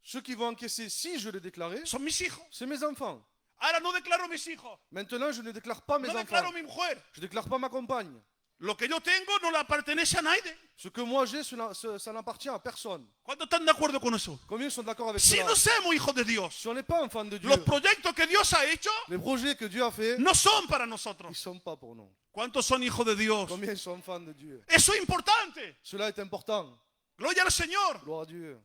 Speaker 5: Ceux qui vont encaisser, si je l'ai déclaré,
Speaker 1: son mis hijos.
Speaker 5: c'est mes enfants.
Speaker 1: Ahora no declaro mis hijos,
Speaker 5: Maintenant, je ne déclare pas mes
Speaker 1: no declaro
Speaker 5: enfants.
Speaker 1: mi mujer.
Speaker 5: Je ne déclare pas ma compagne.
Speaker 1: Lo que yo tengo no le pertenece a nadie.
Speaker 5: Ce que moi j'ai, ça n'appartient à personne.
Speaker 1: ¿Cuántos están de acuerdo con eso?
Speaker 5: Combien sont d'accord avec
Speaker 1: Si
Speaker 5: cela?
Speaker 1: no somos hijos de Dios,
Speaker 5: Si on n'est pas enfant de Dieu,
Speaker 1: los proyectos que Dios ha hecho
Speaker 5: les projets que Dieu a fait,
Speaker 1: no son para
Speaker 5: ils ne
Speaker 1: nosotros.
Speaker 5: sont pas pour nous.
Speaker 1: ¿Cuántos son hijos de Dios?
Speaker 5: Combien sont enfants de Dieu?
Speaker 1: Eso es importante.
Speaker 5: Cela est important.
Speaker 1: Gloria al Señor.
Speaker 5: Gloire à Dieu.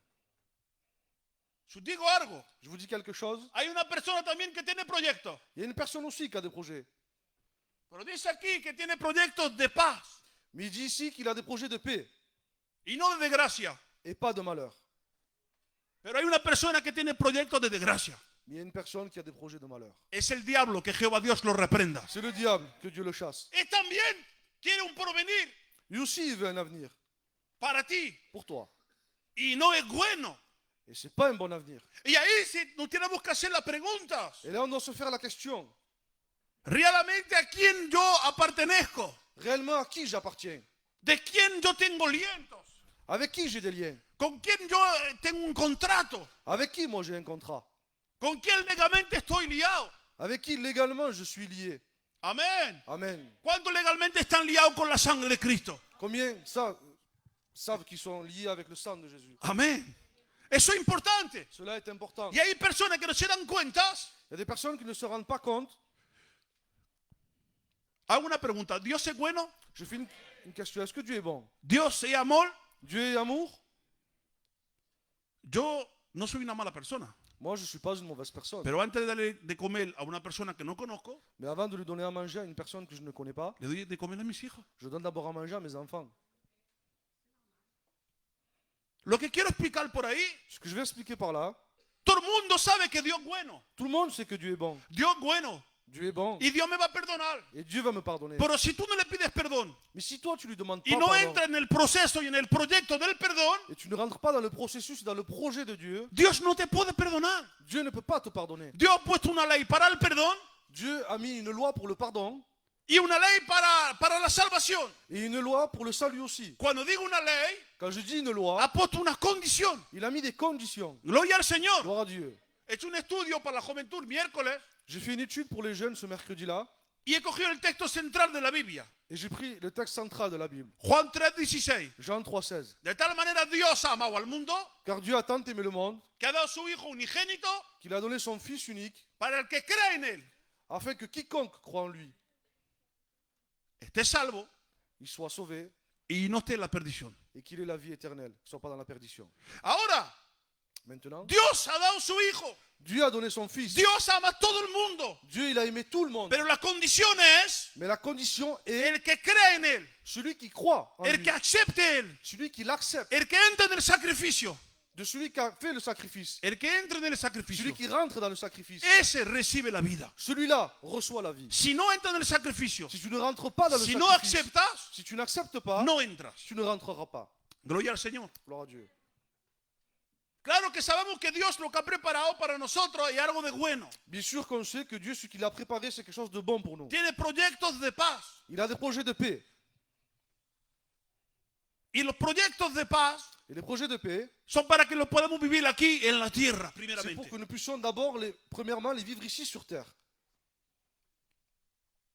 Speaker 1: Si os digo algo,
Speaker 5: Je vous dis quelque chose.
Speaker 1: hay una persona también que tiene proyectos.
Speaker 5: Il y a une personne aussi qui a des projets.
Speaker 1: Pero dice aquí que tiene proyectos de paz
Speaker 5: Mais il dit ici qu'il a des projets de paix
Speaker 1: y no de desgracia.
Speaker 5: et pas de malheur.
Speaker 1: Pero hay una persona que tiene proyectos de desgracia.
Speaker 5: Mais il y a une personne qui a des projets de malheur.
Speaker 1: Es el diablo, que Jehová Dios lo reprenda.
Speaker 5: C'est le diable, que Dieu le chasse.
Speaker 1: Él también quiere un porvenir
Speaker 5: Lui aussi, il veut un avenir
Speaker 1: para ti
Speaker 5: pour toi.
Speaker 1: y no es bueno.
Speaker 5: Et c'est pas un bon avenir.
Speaker 1: Y ahí si nos tenemos que hacer las preguntas.
Speaker 5: Et là, on doit se faire la question.
Speaker 1: Realmente a quién yo apartenezco,
Speaker 5: Réellement, à qui j'appartiens?
Speaker 1: de quién yo tengo lientos,
Speaker 5: Avec qui j'ai des liens?
Speaker 1: con quién yo tengo un contrato,
Speaker 5: Avec qui, moi, j'ai un contrat?
Speaker 1: con quién legalmente estoy liado.
Speaker 5: Avec qui, légalement, je suis lié?
Speaker 1: Amén.
Speaker 5: Amen.
Speaker 1: ¿Cuántos legalmente están liados con la sangre de Cristo?
Speaker 5: Combien savent qu'ils sont liés avec le sang de Jésus?
Speaker 1: Amén. Eso es importante.
Speaker 5: Cela est important.
Speaker 1: Y hay personas que no se dan cuenta.
Speaker 5: Il y a des personnes qui ne se rendent pas compte.
Speaker 1: Hago una pregunta. ¿Dios es bueno?
Speaker 5: Je fais une question. Est-ce que Dieu est bon?
Speaker 1: ¿Dios es amor?
Speaker 5: Dieu est amour?
Speaker 1: Yo no soy una mala persona.
Speaker 5: Moi, je ne suis pas une mauvaise personne.
Speaker 1: Pero antes de darle de comer a una persona que no conozco,
Speaker 5: Mais avant de lui donner à manger à une personne que je ne connais pas,
Speaker 1: le doy de comer a mis hijos.
Speaker 5: je donne d'abord à manger à mes enfants.
Speaker 1: Lo que quiero explicar por ahí,
Speaker 5: Ce que je vais expliquer par là,
Speaker 1: todo el mundo sabe que Dios es bueno.
Speaker 5: tout le monde sait que Dieu est bon.
Speaker 1: Dios es bueno.
Speaker 5: Dieu est bon.
Speaker 1: Y Dios me va a perdonar.
Speaker 5: Et Dieu va me pardonner.
Speaker 1: Pero si tú no le pides perdón
Speaker 5: Mais si toi, tu lui demandes
Speaker 1: y
Speaker 5: pas
Speaker 1: no
Speaker 5: pardon,
Speaker 1: entras en el proceso y en el proyecto del perdón,
Speaker 5: et tu ne rentres pas dans le processus, dans le projet de Dieu,
Speaker 1: Dios no te puede perdonar.
Speaker 5: Dieu ne peut pas te pardonner.
Speaker 1: Dios ha puesto una ley para el perdón
Speaker 5: Dieu a mis une loi pour le pardon,
Speaker 4: y una ley para la salvación.
Speaker 5: et une loi pour le salut aussi.
Speaker 4: Cuando digo una ley,
Speaker 5: Quand je dis une loi,
Speaker 4: ha puesto una condición.
Speaker 5: il a mis des conditions.
Speaker 4: Gloria al Señor.
Speaker 5: Gloire à Dieu.
Speaker 4: He hecho un estudio para la juventud miércoles
Speaker 5: J'ai fait une étude pour les jeunes ce mercredi-là
Speaker 4: y he cogido el texto central de la Biblia.
Speaker 5: et j'ai pris le texte central de la Bible,
Speaker 4: Juan 3:16.
Speaker 5: Jean 3,16.
Speaker 4: De tal manera Dios ha amado al mundo
Speaker 5: Car Dieu a tant aimé le monde
Speaker 4: que ha dado su Hijo unigénito
Speaker 5: qu'il a donné son Fils unique
Speaker 4: para el que crea en Él
Speaker 5: afin que quiconque croit en lui,
Speaker 4: esté salvo
Speaker 5: il soit sauvé
Speaker 4: y no esté en la perdición.
Speaker 5: et qu'il ait la vie éternelle, qu'il ne soit pas dans la perdition.
Speaker 4: Ahora,
Speaker 5: Maintenant,
Speaker 4: Dios ha dado su Hijo.
Speaker 5: Dieu a donné son Fils.
Speaker 4: Dios ama a todo el mundo.
Speaker 5: Dieu, il a aimé tout le monde.
Speaker 4: Pero la condición es
Speaker 5: Mais la condition est
Speaker 4: el que crea en Él,
Speaker 5: celui qui croit en
Speaker 4: el
Speaker 5: lui,
Speaker 4: que acepte Él,
Speaker 5: celui qui l'accepte,
Speaker 4: el que entra en el sacrificio,
Speaker 5: de celui qui a fait le sacrifice,
Speaker 4: el que entra en el sacrificio.
Speaker 5: celui qui rentre dans le sacrifice.
Speaker 4: Ese recibe la vida.
Speaker 5: Celui-là reçoit la vie.
Speaker 4: Si no entra en el sacrificio,
Speaker 5: Si tu ne rentres pas dans le
Speaker 4: si no
Speaker 5: sacrifice,
Speaker 4: aceptas,
Speaker 5: si tu n'acceptes pas,
Speaker 4: no entras.
Speaker 5: tu ne rentreras pas.
Speaker 4: Gloria al Señor.
Speaker 5: Gloire à Dieu.
Speaker 4: Claro que sabemos que Dios lo que ha preparado para nosotros es algo de bueno.
Speaker 5: Bien sûr qu'on sait que Dieu, ce qu'il a préparé, c'est quelque chose de bon pour nous.
Speaker 4: Tiene proyectos de paz.
Speaker 5: Il a des projets de paix.
Speaker 4: Y los proyectos de paz
Speaker 5: Et les projets de paix,
Speaker 4: son para que los podamos vivir aquí en la tierra,
Speaker 5: c'est pour
Speaker 4: primeramente.
Speaker 5: que nous puissions d'abord, premièrement, les vivre ici sur terre.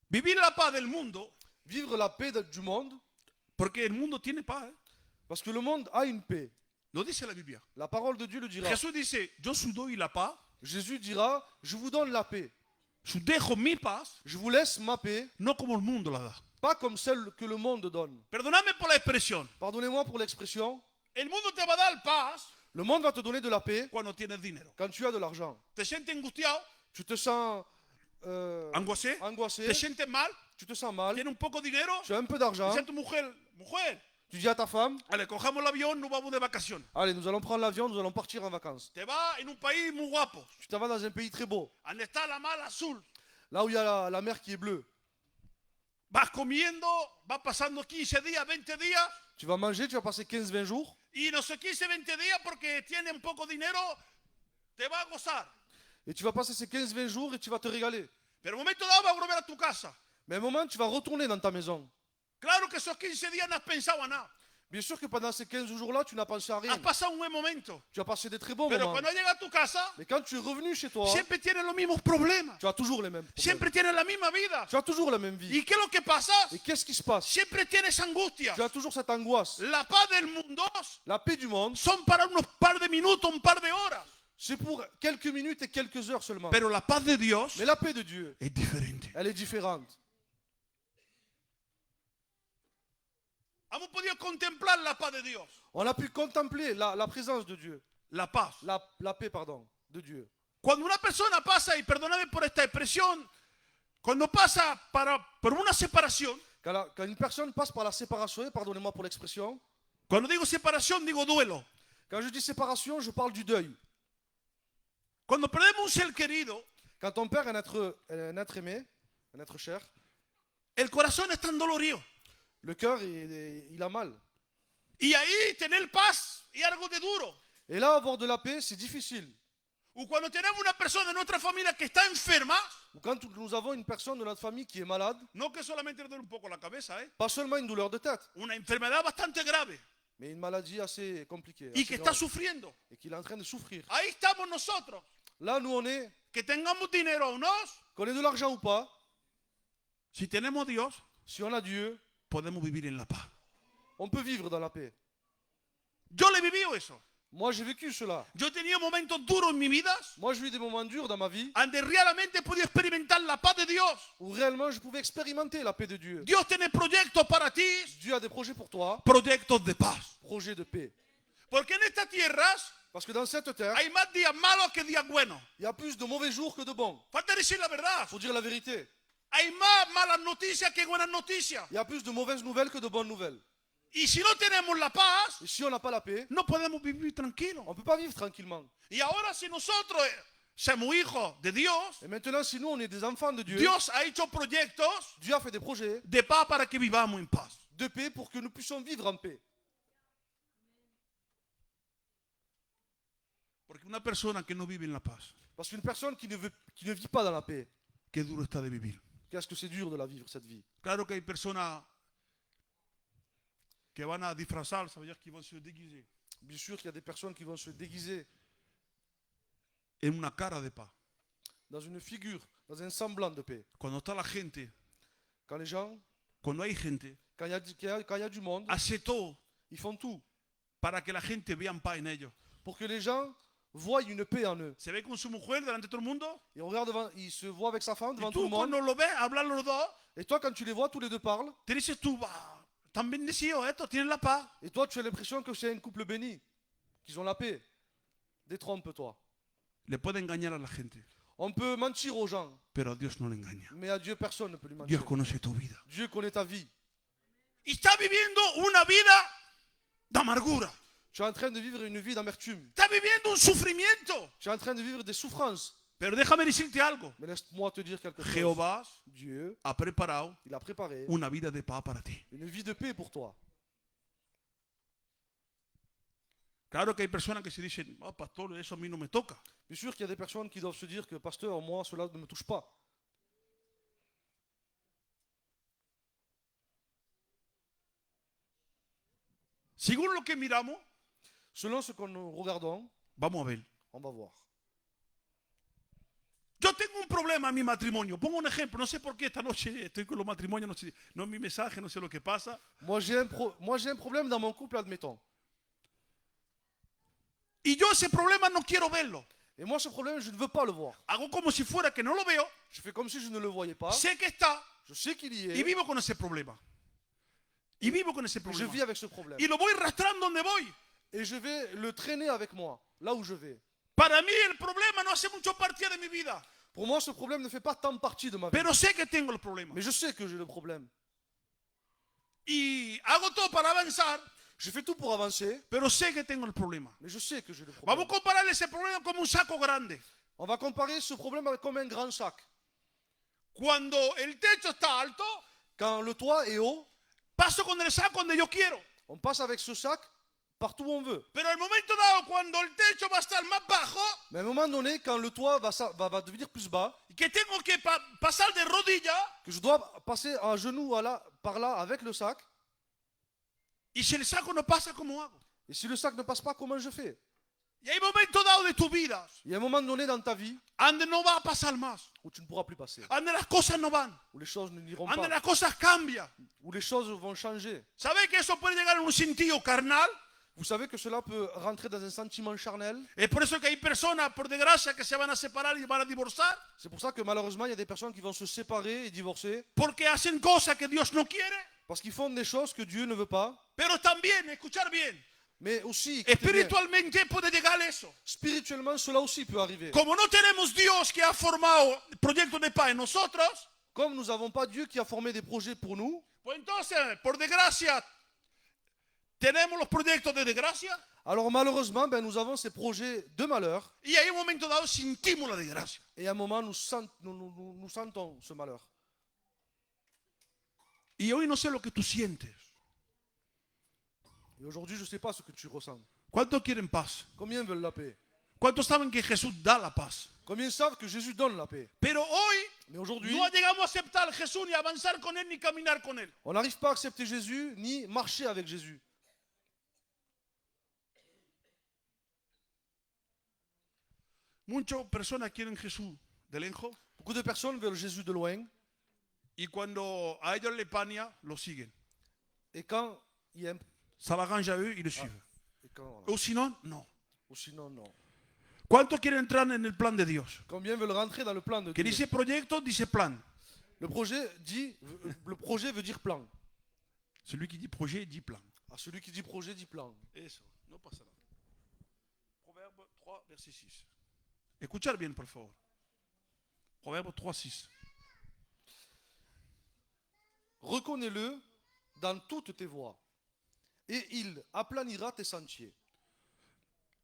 Speaker 4: Vivir la paz del mundo,
Speaker 5: Vivre la paix du monde,
Speaker 4: porque el mundo tiene paz.
Speaker 5: parce que le monde a une paix.
Speaker 4: Lo dice la Biblia.
Speaker 5: La parole de Dieu le dira.
Speaker 4: Jesús dice, yo os doy la paz,
Speaker 5: Jésus dira, je vous donne la paix.
Speaker 4: os dejo mi paz,
Speaker 5: Je vous laisse ma paix,
Speaker 4: no como el mundo la da.
Speaker 5: pas comme celle que le monde donne.
Speaker 4: Perdonadme por la expresión.
Speaker 5: Pardonnez-moi pour l'expression.
Speaker 4: El mundo te va a dar paz
Speaker 5: Le monde va te donner de la paix
Speaker 4: cuando tienes dinero.
Speaker 5: quand tu as de l'argent.
Speaker 4: Te sientes angustiado,
Speaker 5: Tu te sens
Speaker 4: angoissé,
Speaker 5: angoissé,
Speaker 4: te sientes mal,
Speaker 5: tu te sens mal,
Speaker 4: tienes un poco de dinero,
Speaker 5: tu as un peu d'argent,
Speaker 4: dice a tu mujer,
Speaker 5: tu dis à ta femme,
Speaker 4: allez, cojamos el avión, nos vamos de vacaciones.
Speaker 5: allez, nous allons prendre l'avion, nous allons partir en vacances.
Speaker 4: Te vas en un país muy guapo,
Speaker 5: Tu t'en vas dans un pays très beau,
Speaker 4: donde está la mar azul.
Speaker 5: là où il y a la mer qui est bleue.
Speaker 4: Vas comiendo, vas pasando 15 días, 20 días,
Speaker 5: Tu vas manger, tu vas passer 15-20 jours,
Speaker 4: y en esos 15, 20 días, porque tienes un poco de dinero, te vas a gozar.
Speaker 5: et tu vas passer ces 15-20 jours et tu vas te régaler.
Speaker 4: Pero en un momento dado vas a volver a tu casa.
Speaker 5: Mais à un moment, tu vas retourner dans ta maison.
Speaker 4: Claro que esos 15 días no has pensado a nada.
Speaker 5: Bien sûr que pendant ces 15 jours-là, tu n'as pensé à rien.
Speaker 4: Has pasado un buen momento.
Speaker 5: Tu as passé des très bons
Speaker 4: Pero
Speaker 5: moments.
Speaker 4: cuando llegas a tu casa,
Speaker 5: Mais quand tu es revenu chez toi,
Speaker 4: siempre tienes los mismos problemas.
Speaker 5: tu as toujours les mêmes problèmes.
Speaker 4: Siempre tienes la misma vida.
Speaker 5: Tu as toujours la même vie.
Speaker 4: ¿Y qué es lo que pasa?
Speaker 5: Et qu'est-ce qui se passe?
Speaker 4: Siempre tienes angustia.
Speaker 5: Tu as toujours cette angoisse.
Speaker 4: La paz del mundo
Speaker 5: La paix du monde,
Speaker 4: son para unos par de minutos, un par de horas.
Speaker 5: c'est pour quelques minutes et quelques heures seulement.
Speaker 4: Pero la paz de Dios
Speaker 5: Mais la paix de Dieu,
Speaker 4: es diferente.
Speaker 5: elle est différente.
Speaker 4: Hemos podido contemplar la paz de Dios.
Speaker 5: On a pu contempler la présence de Dieu.
Speaker 4: La paz.
Speaker 5: La paix, pardon, de Dieu.
Speaker 4: Cuando una persona pasa, y perdóname por esta expresión, cuando pasa por una separación,
Speaker 5: Quand une personne passe par la séparation, et pardonnez-moi pour l'expression,
Speaker 4: cuando digo separación digo duelo.
Speaker 5: quand je dis séparation, je parle du deuil.
Speaker 4: Cuando perdemos un ser querido,
Speaker 5: Quand on perd un être aimé, un être cher,
Speaker 4: el corazón está dolorido.
Speaker 5: le cœur, il a mal.
Speaker 4: Y ahí tener paz es algo de duro.
Speaker 5: Et là, avoir de la paix, c'est difficile.
Speaker 4: O cuando tenemos una persona de nuestra familia que está enferma,
Speaker 5: Ou quand nous avons une personne de notre famille qui est malade,
Speaker 4: no que solamente le duele un poco la cabeza,
Speaker 5: pas seulement une douleur de tête,
Speaker 4: una enfermedad bastante grave
Speaker 5: mais une maladie assez compliquée,
Speaker 4: y
Speaker 5: assez
Speaker 4: que está
Speaker 5: grave,
Speaker 4: sufriendo.
Speaker 5: et qu'il est en train de souffrir.
Speaker 4: Ahí estamos nosotros,
Speaker 5: Là, nous, on est,
Speaker 4: que tengamos dinero o no,
Speaker 5: qu'on ait de l'argent ou pas,
Speaker 4: si tenemos Dios,
Speaker 5: si on a Dieu,
Speaker 4: podemos vivir en la paz.
Speaker 5: on peut vivre dans la paix.
Speaker 4: Yo le he vivido eso.
Speaker 5: Moi, j'ai vécu cela.
Speaker 4: Yo he tenido momentos duros en mi vida
Speaker 5: Moi, j'ai eu des moments durs dans ma vie
Speaker 4: donde realmente he podido experimentar la paz de Dios.
Speaker 5: où réellement je pouvais expérimenter la paix de Dieu.
Speaker 4: Dios tiene proyectos para ti,
Speaker 5: Dieu a des projets pour toi,
Speaker 4: proyectos de paz.
Speaker 5: projets de paix.
Speaker 4: Porque en estas tierras
Speaker 5: Parce que dans cette terre,
Speaker 4: hay más días malos que días buenos.
Speaker 5: il y a plus de mauvais jours que de bons.
Speaker 4: Falta decir la verdad.
Speaker 5: Faut dire la vérité.
Speaker 4: Hay más malas noticias que buenas noticias.
Speaker 5: Il y a plus de mauvaises nouvelles que de bonnes nouvelles.
Speaker 4: Y si no tenemos la paz,
Speaker 5: Et si on n'a pas la paix,
Speaker 4: no podemos vivir tranquilos.
Speaker 5: on ne peut pas vivre tranquillement.
Speaker 4: Y ahora si nosotros somos hijos de Dios,
Speaker 5: Et maintenant, si nous, on est des enfants de Dieu,
Speaker 4: Dios ha hecho proyectos
Speaker 5: Dieu a fait des projets
Speaker 4: de paz para que vivamos en paz.
Speaker 5: de paix pour que nous puissions vivre en paix.
Speaker 4: Porque una persona que no vive en la paz,
Speaker 5: Parce qu'une personne qui ne vit pas dans la paix,
Speaker 4: qué duro está de vivir.
Speaker 5: Qu'est-ce que c'est dur de la vivre, cette vie.
Speaker 4: Claro que hay personas que van a disfrazar, ça veut dire qu'ils vont se déguiser
Speaker 5: Bien sûr qu'il y a des personnes qui vont se déguiser
Speaker 4: en una cara de paz.
Speaker 5: dans une figure, dans un semblant de paix.
Speaker 4: Cuando está la gente,
Speaker 5: Quand les gens,
Speaker 4: cuando hay gente,
Speaker 5: quand il y a du monde,
Speaker 4: hace todo
Speaker 5: ils font tout
Speaker 4: para que la gente vea paz en ellos.
Speaker 5: pour que les gens voient une paix en eux.
Speaker 4: Se ve con su mujer delante de todo el mundo
Speaker 5: Et on regarde il se voit avec sa femme devant
Speaker 4: y
Speaker 5: tout le
Speaker 4: tú
Speaker 5: monde.
Speaker 4: cuando lo ves hablar los dos,
Speaker 5: Et toi, quand tu les vois, tous les deux parlent.
Speaker 4: te dices tú, "Bah, están bendecidos estos, tienen la paz."
Speaker 5: Et toi, tu as l'impression que c'est un couple béni, qu'ils ont la paix. Détrompe-toi.
Speaker 4: Le puede engañar a la gente,
Speaker 5: On peut mentir aux gens,
Speaker 4: pero a Dios no le engaña.
Speaker 5: mais à Dieu, personne ne peut lui mentir.
Speaker 4: Dios conoce tu vida.
Speaker 5: Dieu connaît ta vie.
Speaker 4: Y está viviendo una vida de amargura.
Speaker 5: Tu es en train de vivre une vie d'amertume.
Speaker 4: Está viviendo un sufrimiento.
Speaker 5: Tu es en train de vivre des souffrances.
Speaker 4: Pero déjame decirte algo.
Speaker 5: Mais laisse-moi te dire quelque chose.
Speaker 4: Jehová
Speaker 5: Dieu,
Speaker 4: ha preparado
Speaker 5: il a préparé
Speaker 4: una vida de paz para ti.
Speaker 5: une vie de paix pour toi.
Speaker 4: Claro que hay personas que se dicen, "Oh, pastor, eso a mí no me toca."
Speaker 5: Bien sûr qu'il y a des personnes qui doivent se dire que, pasteur, moi, cela ne me touche pas.
Speaker 4: Según lo que miramos,
Speaker 5: Selon ce que nous regardons,
Speaker 4: vamos a ver.
Speaker 5: on va voir.
Speaker 4: Yo tengo un problema en mi matrimonio. Pongo un ejemplo. No sé por qué esta noche estoy con los matrimonios. No sé, no es mi mensaje, no sé lo que pasa.
Speaker 5: Moi, j'ai un problème dans mon couple, admettons.
Speaker 4: Y yo ese problema no quiero verlo.
Speaker 5: Et moi, ce problème, je ne veux pas le voir.
Speaker 4: Hago como si fuera que no lo veo.
Speaker 5: Je fais comme si je ne le voyais pas.
Speaker 4: Sé que está
Speaker 5: Je sais qu'il y
Speaker 4: y
Speaker 5: est.
Speaker 4: vivo con ese problema. Y vivo con ese
Speaker 5: Je
Speaker 4: problema.
Speaker 5: vis avec ce problème.
Speaker 4: Y lo voy arrastrando donde voy.
Speaker 5: Et je vais le traîner avec moi, là où je vais.
Speaker 4: Para mí el problema no hace mucho parte de mi vida.
Speaker 5: Pour moi, ce problème ne fait pas tant partie de ma vie.
Speaker 4: Pero sé que tengo el problema.
Speaker 5: Mais je sais que j'ai le problème.
Speaker 4: Y hago todo para avanzar,
Speaker 5: Je fais tout pour avancer,
Speaker 4: pero sé que tengo el problema.
Speaker 5: mais je sais que j'ai le problème.
Speaker 4: Vamos a comparar ese problema como un saco grande.
Speaker 5: On va comparer ce problème avec comme un grand sac.
Speaker 4: Cuando el techo está alto,
Speaker 5: Quand le toit est haut,
Speaker 4: paso con el saco donde yo quiero.
Speaker 5: on passe avec ce sac partout où on veut.
Speaker 4: Pero al momento dado, cuando el techo va a estar más bajo,
Speaker 5: Mais à un moment donné, quand le toit va devenir plus bas,
Speaker 4: que tengo que pasar de rodillas,
Speaker 5: que je dois passer à genoux par là avec le sac,
Speaker 4: y si el saco no pasa, ¿cómo hago?
Speaker 5: et si le sac ne passe pas, comment je fais?
Speaker 4: Y hay momentos dados de tu vida
Speaker 5: Il y a un moment donné dans ta vie
Speaker 4: donde no va a pasar más,
Speaker 5: où tu ne pourras plus passer,
Speaker 4: donde las cosas no van,
Speaker 5: où les choses n'iront
Speaker 4: donde
Speaker 5: pas,
Speaker 4: las cosas cambian.
Speaker 5: où les choses vont changer.
Speaker 4: ¿Sabes que eso puede llegar a un sentido carnal?
Speaker 5: Vous savez que cela peut rentrer dans un sentiment charnel.
Speaker 4: Es por eso que hay personas, por desgracia, que se van a separar y van a divorciar,
Speaker 5: C'est pour ça que malheureusement, il y a des personnes qui vont se séparer et divorcer
Speaker 4: porque hacen cosas que Dios no quiere,
Speaker 5: parce qu'ils font des choses que Dieu ne veut pas.
Speaker 4: pero también, escuchar bien,
Speaker 5: Mais aussi, écoutez bien,
Speaker 4: espiritualmente puede llegar eso.
Speaker 5: spirituellement, cela aussi peut arriver.
Speaker 4: Como no tenemos Dios que ha formado proyectos de paz en nosotros,
Speaker 5: Comme nous n'avons pas Dieu qui a formé des projets pour nous,
Speaker 4: pues entonces, por desgracia, tenemos los proyectos de desgracia
Speaker 5: alors malheureusement, nous avons ces projets de malheur
Speaker 4: y hay un momento dado sentimos la desgracia.
Speaker 5: et à un moment, nous sentons ce malheur.
Speaker 4: Y hoy no sé lo que tú sientes.
Speaker 5: Et aujourd'hui, je ne sais pas ce que tu ressens.
Speaker 4: ¿Cuántos quieren paz?
Speaker 5: Combien veulent la paix?
Speaker 4: ¿Cuántos saben que Jesús da la paz?
Speaker 5: Combien savent que Jésus donne la paix?
Speaker 4: Pero hoy
Speaker 5: Mais aujourd'hui,
Speaker 4: no llegamos a aceptar a Jesús ni a avanzar con Él ni caminar con Él.
Speaker 5: on n'arrive pas à accepter Jésus ni marcher avec Jésus.
Speaker 4: Muchas personas quieren Jesús de lejos
Speaker 5: Beaucoup de personnes veulent Jésus de loin
Speaker 4: y cuando a ellos le pania, lo siguen.
Speaker 5: et quand il y a un...
Speaker 4: Ça l'arrange à eux, ils le suivent.
Speaker 5: et quand-
Speaker 4: O si no, no.
Speaker 5: Ou sinon, non.
Speaker 4: ¿Cuántos quieren entrar en el plan de Dios?
Speaker 5: Combien veulent rentrer dans le plan de
Speaker 4: Que
Speaker 5: Dieu?
Speaker 4: dice proyecto, dice plan.
Speaker 5: Le projet veut dire plan.
Speaker 4: Celui qui dit projet, dit plan.
Speaker 5: À celui qui dit projet, dit plan.
Speaker 4: Eso, no pasa nada. Proverbe 3, verset 6. Escuchar bien, por favor. Proverbe 3, 6.
Speaker 5: Reconnais-le dans toutes tes voies, et il aplanira tes sentiers.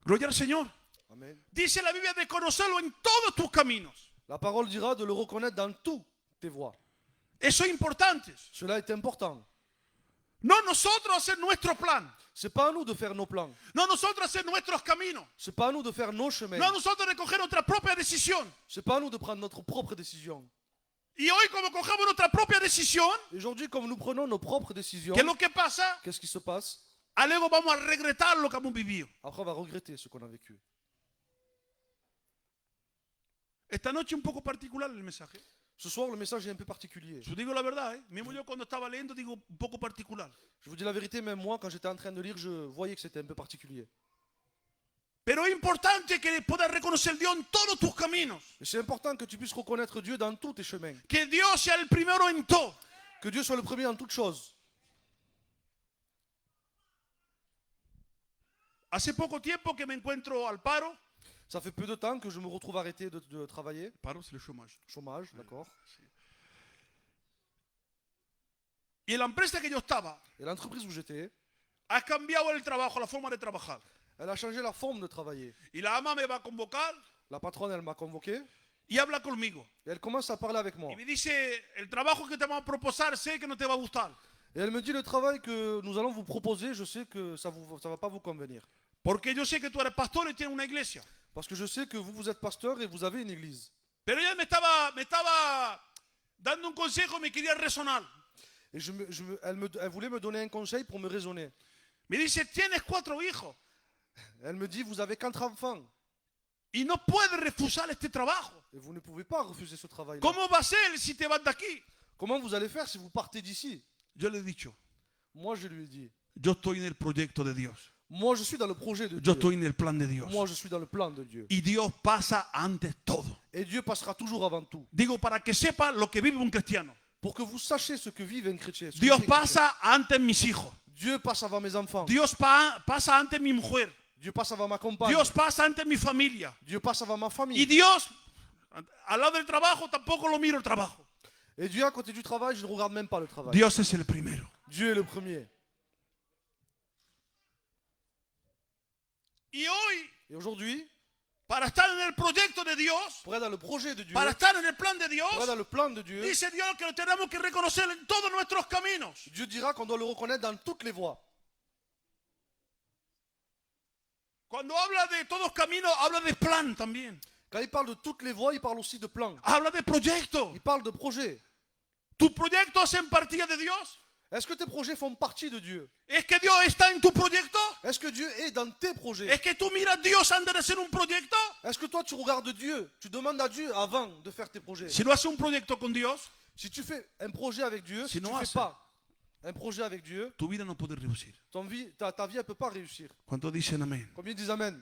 Speaker 4: Gloria al Señor.
Speaker 5: Amen.
Speaker 4: Dice la Biblia de conocerlo en todos tus caminos.
Speaker 5: La parole dira de le reconnaître dans toutes tes voies.
Speaker 4: Eso es importante.
Speaker 5: Cela est important.
Speaker 4: No nosotros hacer nuestro plan.
Speaker 5: C'est pas à nous de faire nos plans.
Speaker 4: No nosotros hacer nuestros caminos.
Speaker 5: C'est pas à nous de faire nos chemins.
Speaker 4: No nosotros recoger nuestra propia decisión.
Speaker 5: C'est pas à nous de prendre notre propre décision.
Speaker 4: Y hoy como cogemos nuestra propia decisión,
Speaker 5: Et aujourd'hui, comme nous prenons nos propres décisions,
Speaker 4: ¿qué es lo que pasa?
Speaker 5: qu'est-ce qui se passe?
Speaker 4: Luego vamos a regretar lo que hemos vivido.
Speaker 5: Après, on va regretter ce qu'on a vécu.
Speaker 4: Esta noche un poco particular el mensaje.
Speaker 5: Ce soir, le message est un peu particulier.
Speaker 4: Je vous digo la verdad, ¿eh? Mismo yo cuando estaba leyendo digo un poco particular.
Speaker 5: Je vous dis la vérité, même moi, quand j'étais en train de lire, je voyais que c'était un peu particulier.
Speaker 4: Pero es importante que puedas reconocer a Dios en todos tus caminos.
Speaker 5: Et c'est important que tu puisses reconnaître Dieu dans tous tes chemins.
Speaker 4: Que Dios sea el primero en todo.
Speaker 5: Que Dieu soit le premier en toutes choses.
Speaker 4: Hace poco tiempo que me encuentro al paro.
Speaker 5: Ça fait peu de temps que je me retrouve arrêté de travailler.
Speaker 4: Paro, c'est le chômage.
Speaker 5: Chômage, d'accord.
Speaker 4: Y en la empresa que yo estaba
Speaker 5: Et l'entreprise où j'étais,
Speaker 4: ha cambiado el trabajo, la forma de trabajar.
Speaker 5: elle a changé la forme de travailler.
Speaker 4: Y la ama me va a convocar
Speaker 5: La patronne, elle m'a convoqué
Speaker 4: y habla conmigo.
Speaker 5: et elle commence à parler avec moi.
Speaker 4: Y me dice, el trabajo que te vamos a proposar sé que no te va a gustar.
Speaker 5: Et elle me dit, le travail que nous allons vous proposer, je sais que ça va pas vous convenir.
Speaker 4: Porque yo sé que tú eres pastor y tienes una iglesia.
Speaker 5: Parce que je sais que vous êtes pasteur et vous avez une église.
Speaker 4: Pero ella me estaba dando un consejo y me quería resonar.
Speaker 5: Et elle voulait me donner un conseil pour me raisonner.
Speaker 4: Me dice, tienes 4 hijos
Speaker 5: Elle me dit, vous avez 4 enfants
Speaker 4: y no puedes refusar este trabajo.
Speaker 5: et vous ne pouvez pas refuser ce travail.
Speaker 4: ¿Cómo va a ser si te vas de aquí?
Speaker 5: Comment vous allez faire si vous partez d'ici?
Speaker 4: Yo le he dicho,
Speaker 5: Moi, je lui ai dit,
Speaker 4: yo estoy en el proyecto de Dios.
Speaker 5: moi, je suis dans le projet de
Speaker 4: Yo
Speaker 5: Dieu.
Speaker 4: estoy en el plan de Dios.
Speaker 5: Moi, je suis dans le plan de Dieu.
Speaker 4: Y Dios pasa antes todo.
Speaker 5: Et Dieu passera toujours avant tout.
Speaker 4: Digo, para que sepa lo que vive un cristiano.
Speaker 5: Pour que vous sachiez ce que vive un chrétien. ce que
Speaker 4: Dios
Speaker 5: vit un chrétien.
Speaker 4: pasa antes mis hijos.
Speaker 5: Dieu passe avant mes enfants.
Speaker 4: Dios pasa antes mi mujer.
Speaker 5: Dieu passe avant ma compagne.
Speaker 4: Dios pasa antes mi familia.
Speaker 5: Dieu passe avant ma
Speaker 4: Y
Speaker 5: famille.
Speaker 4: Dios, al lado del trabajo, tampoco lo miro el trabajo.
Speaker 5: Et Dieu, à côté du travail, je ne regarde même pas le travail.
Speaker 4: Dios es el primero.
Speaker 5: Dieu est le premier.
Speaker 4: Y hoy,
Speaker 5: Et aujourd'hui,
Speaker 4: para estar en el proyecto de Dios,
Speaker 5: pour être dans le projet de Dieu,
Speaker 4: para estar en el plan de
Speaker 5: pour être dans
Speaker 4: Dios,
Speaker 5: le plan de Dieu,
Speaker 4: dice Dios que lo tenemos que reconocer en todos nuestros caminos.
Speaker 5: Dieu dira qu'on doit le reconnaître dans toutes les voies.
Speaker 4: Cuando habla de todos caminos, habla de plan también.
Speaker 5: Quand il parle de toutes les voies, il parle aussi de plan.
Speaker 4: Habla de proyecto.
Speaker 5: Il parle de projet.
Speaker 4: ¿Tus proyectos hacen partida de Dios?
Speaker 5: Est-ce que tes projets font partie de Dieu?
Speaker 4: ¿Es que Dios está en tu proyecto?
Speaker 5: Est-ce que Dieu est dans tes projets?
Speaker 4: ¿Es que tú miras a Dios antes de hacer un proyecto?
Speaker 5: Est-ce que toi tu regardes Dieu? Tu demandes à Dieu avant de faire tes projets.
Speaker 4: Si no haces un proyecto con Dios,
Speaker 5: Si tu fais un projet avec Dieu,
Speaker 4: Si
Speaker 5: si tu
Speaker 4: no
Speaker 5: ne fais
Speaker 4: haces.
Speaker 5: pas un projet avec Dieu,
Speaker 4: tu vida no puede reducir.
Speaker 5: ta vie ne peut pas réussir.
Speaker 4: ¿Cuántos dicen amén?
Speaker 5: Combien disent Amen?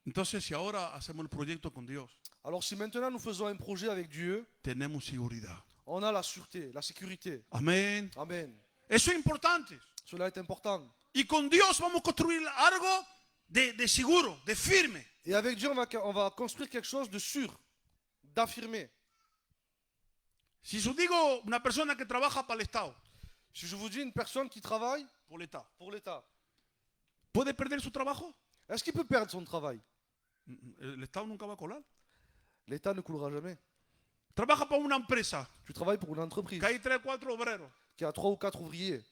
Speaker 4: Entonces, si ahora hacemos el proyecto con Dios,
Speaker 5: Alors si maintenant nous faisons un projet avec Dieu,
Speaker 4: tenemos seguridad.
Speaker 5: on a la sûreté, la sécurité.
Speaker 4: Amén.
Speaker 5: Amen.
Speaker 4: Eso es importante.
Speaker 5: Cela est important.
Speaker 4: Y con Dios vamos a construir algo de seguro, de firme.
Speaker 5: Et avec Dieu, on va construire quelque chose de sûr, d'affirmé.
Speaker 4: Si yo digo una persona que trabaja para el Estado,
Speaker 5: Si je vous dis une personne qui travaille
Speaker 4: por el Estado,
Speaker 5: pour l'État,
Speaker 4: ¿puede perder su trabajo?
Speaker 5: est-ce qu'il peut perdre son travail?
Speaker 4: El Estado nunca va a colar.
Speaker 5: L'État ne coulera jamais.
Speaker 4: Trabaja para una empresa
Speaker 5: Tu travailles pour une entreprise
Speaker 4: que hay 3 o 4 obreros
Speaker 5: qui a 3 ou 4 ouvriers.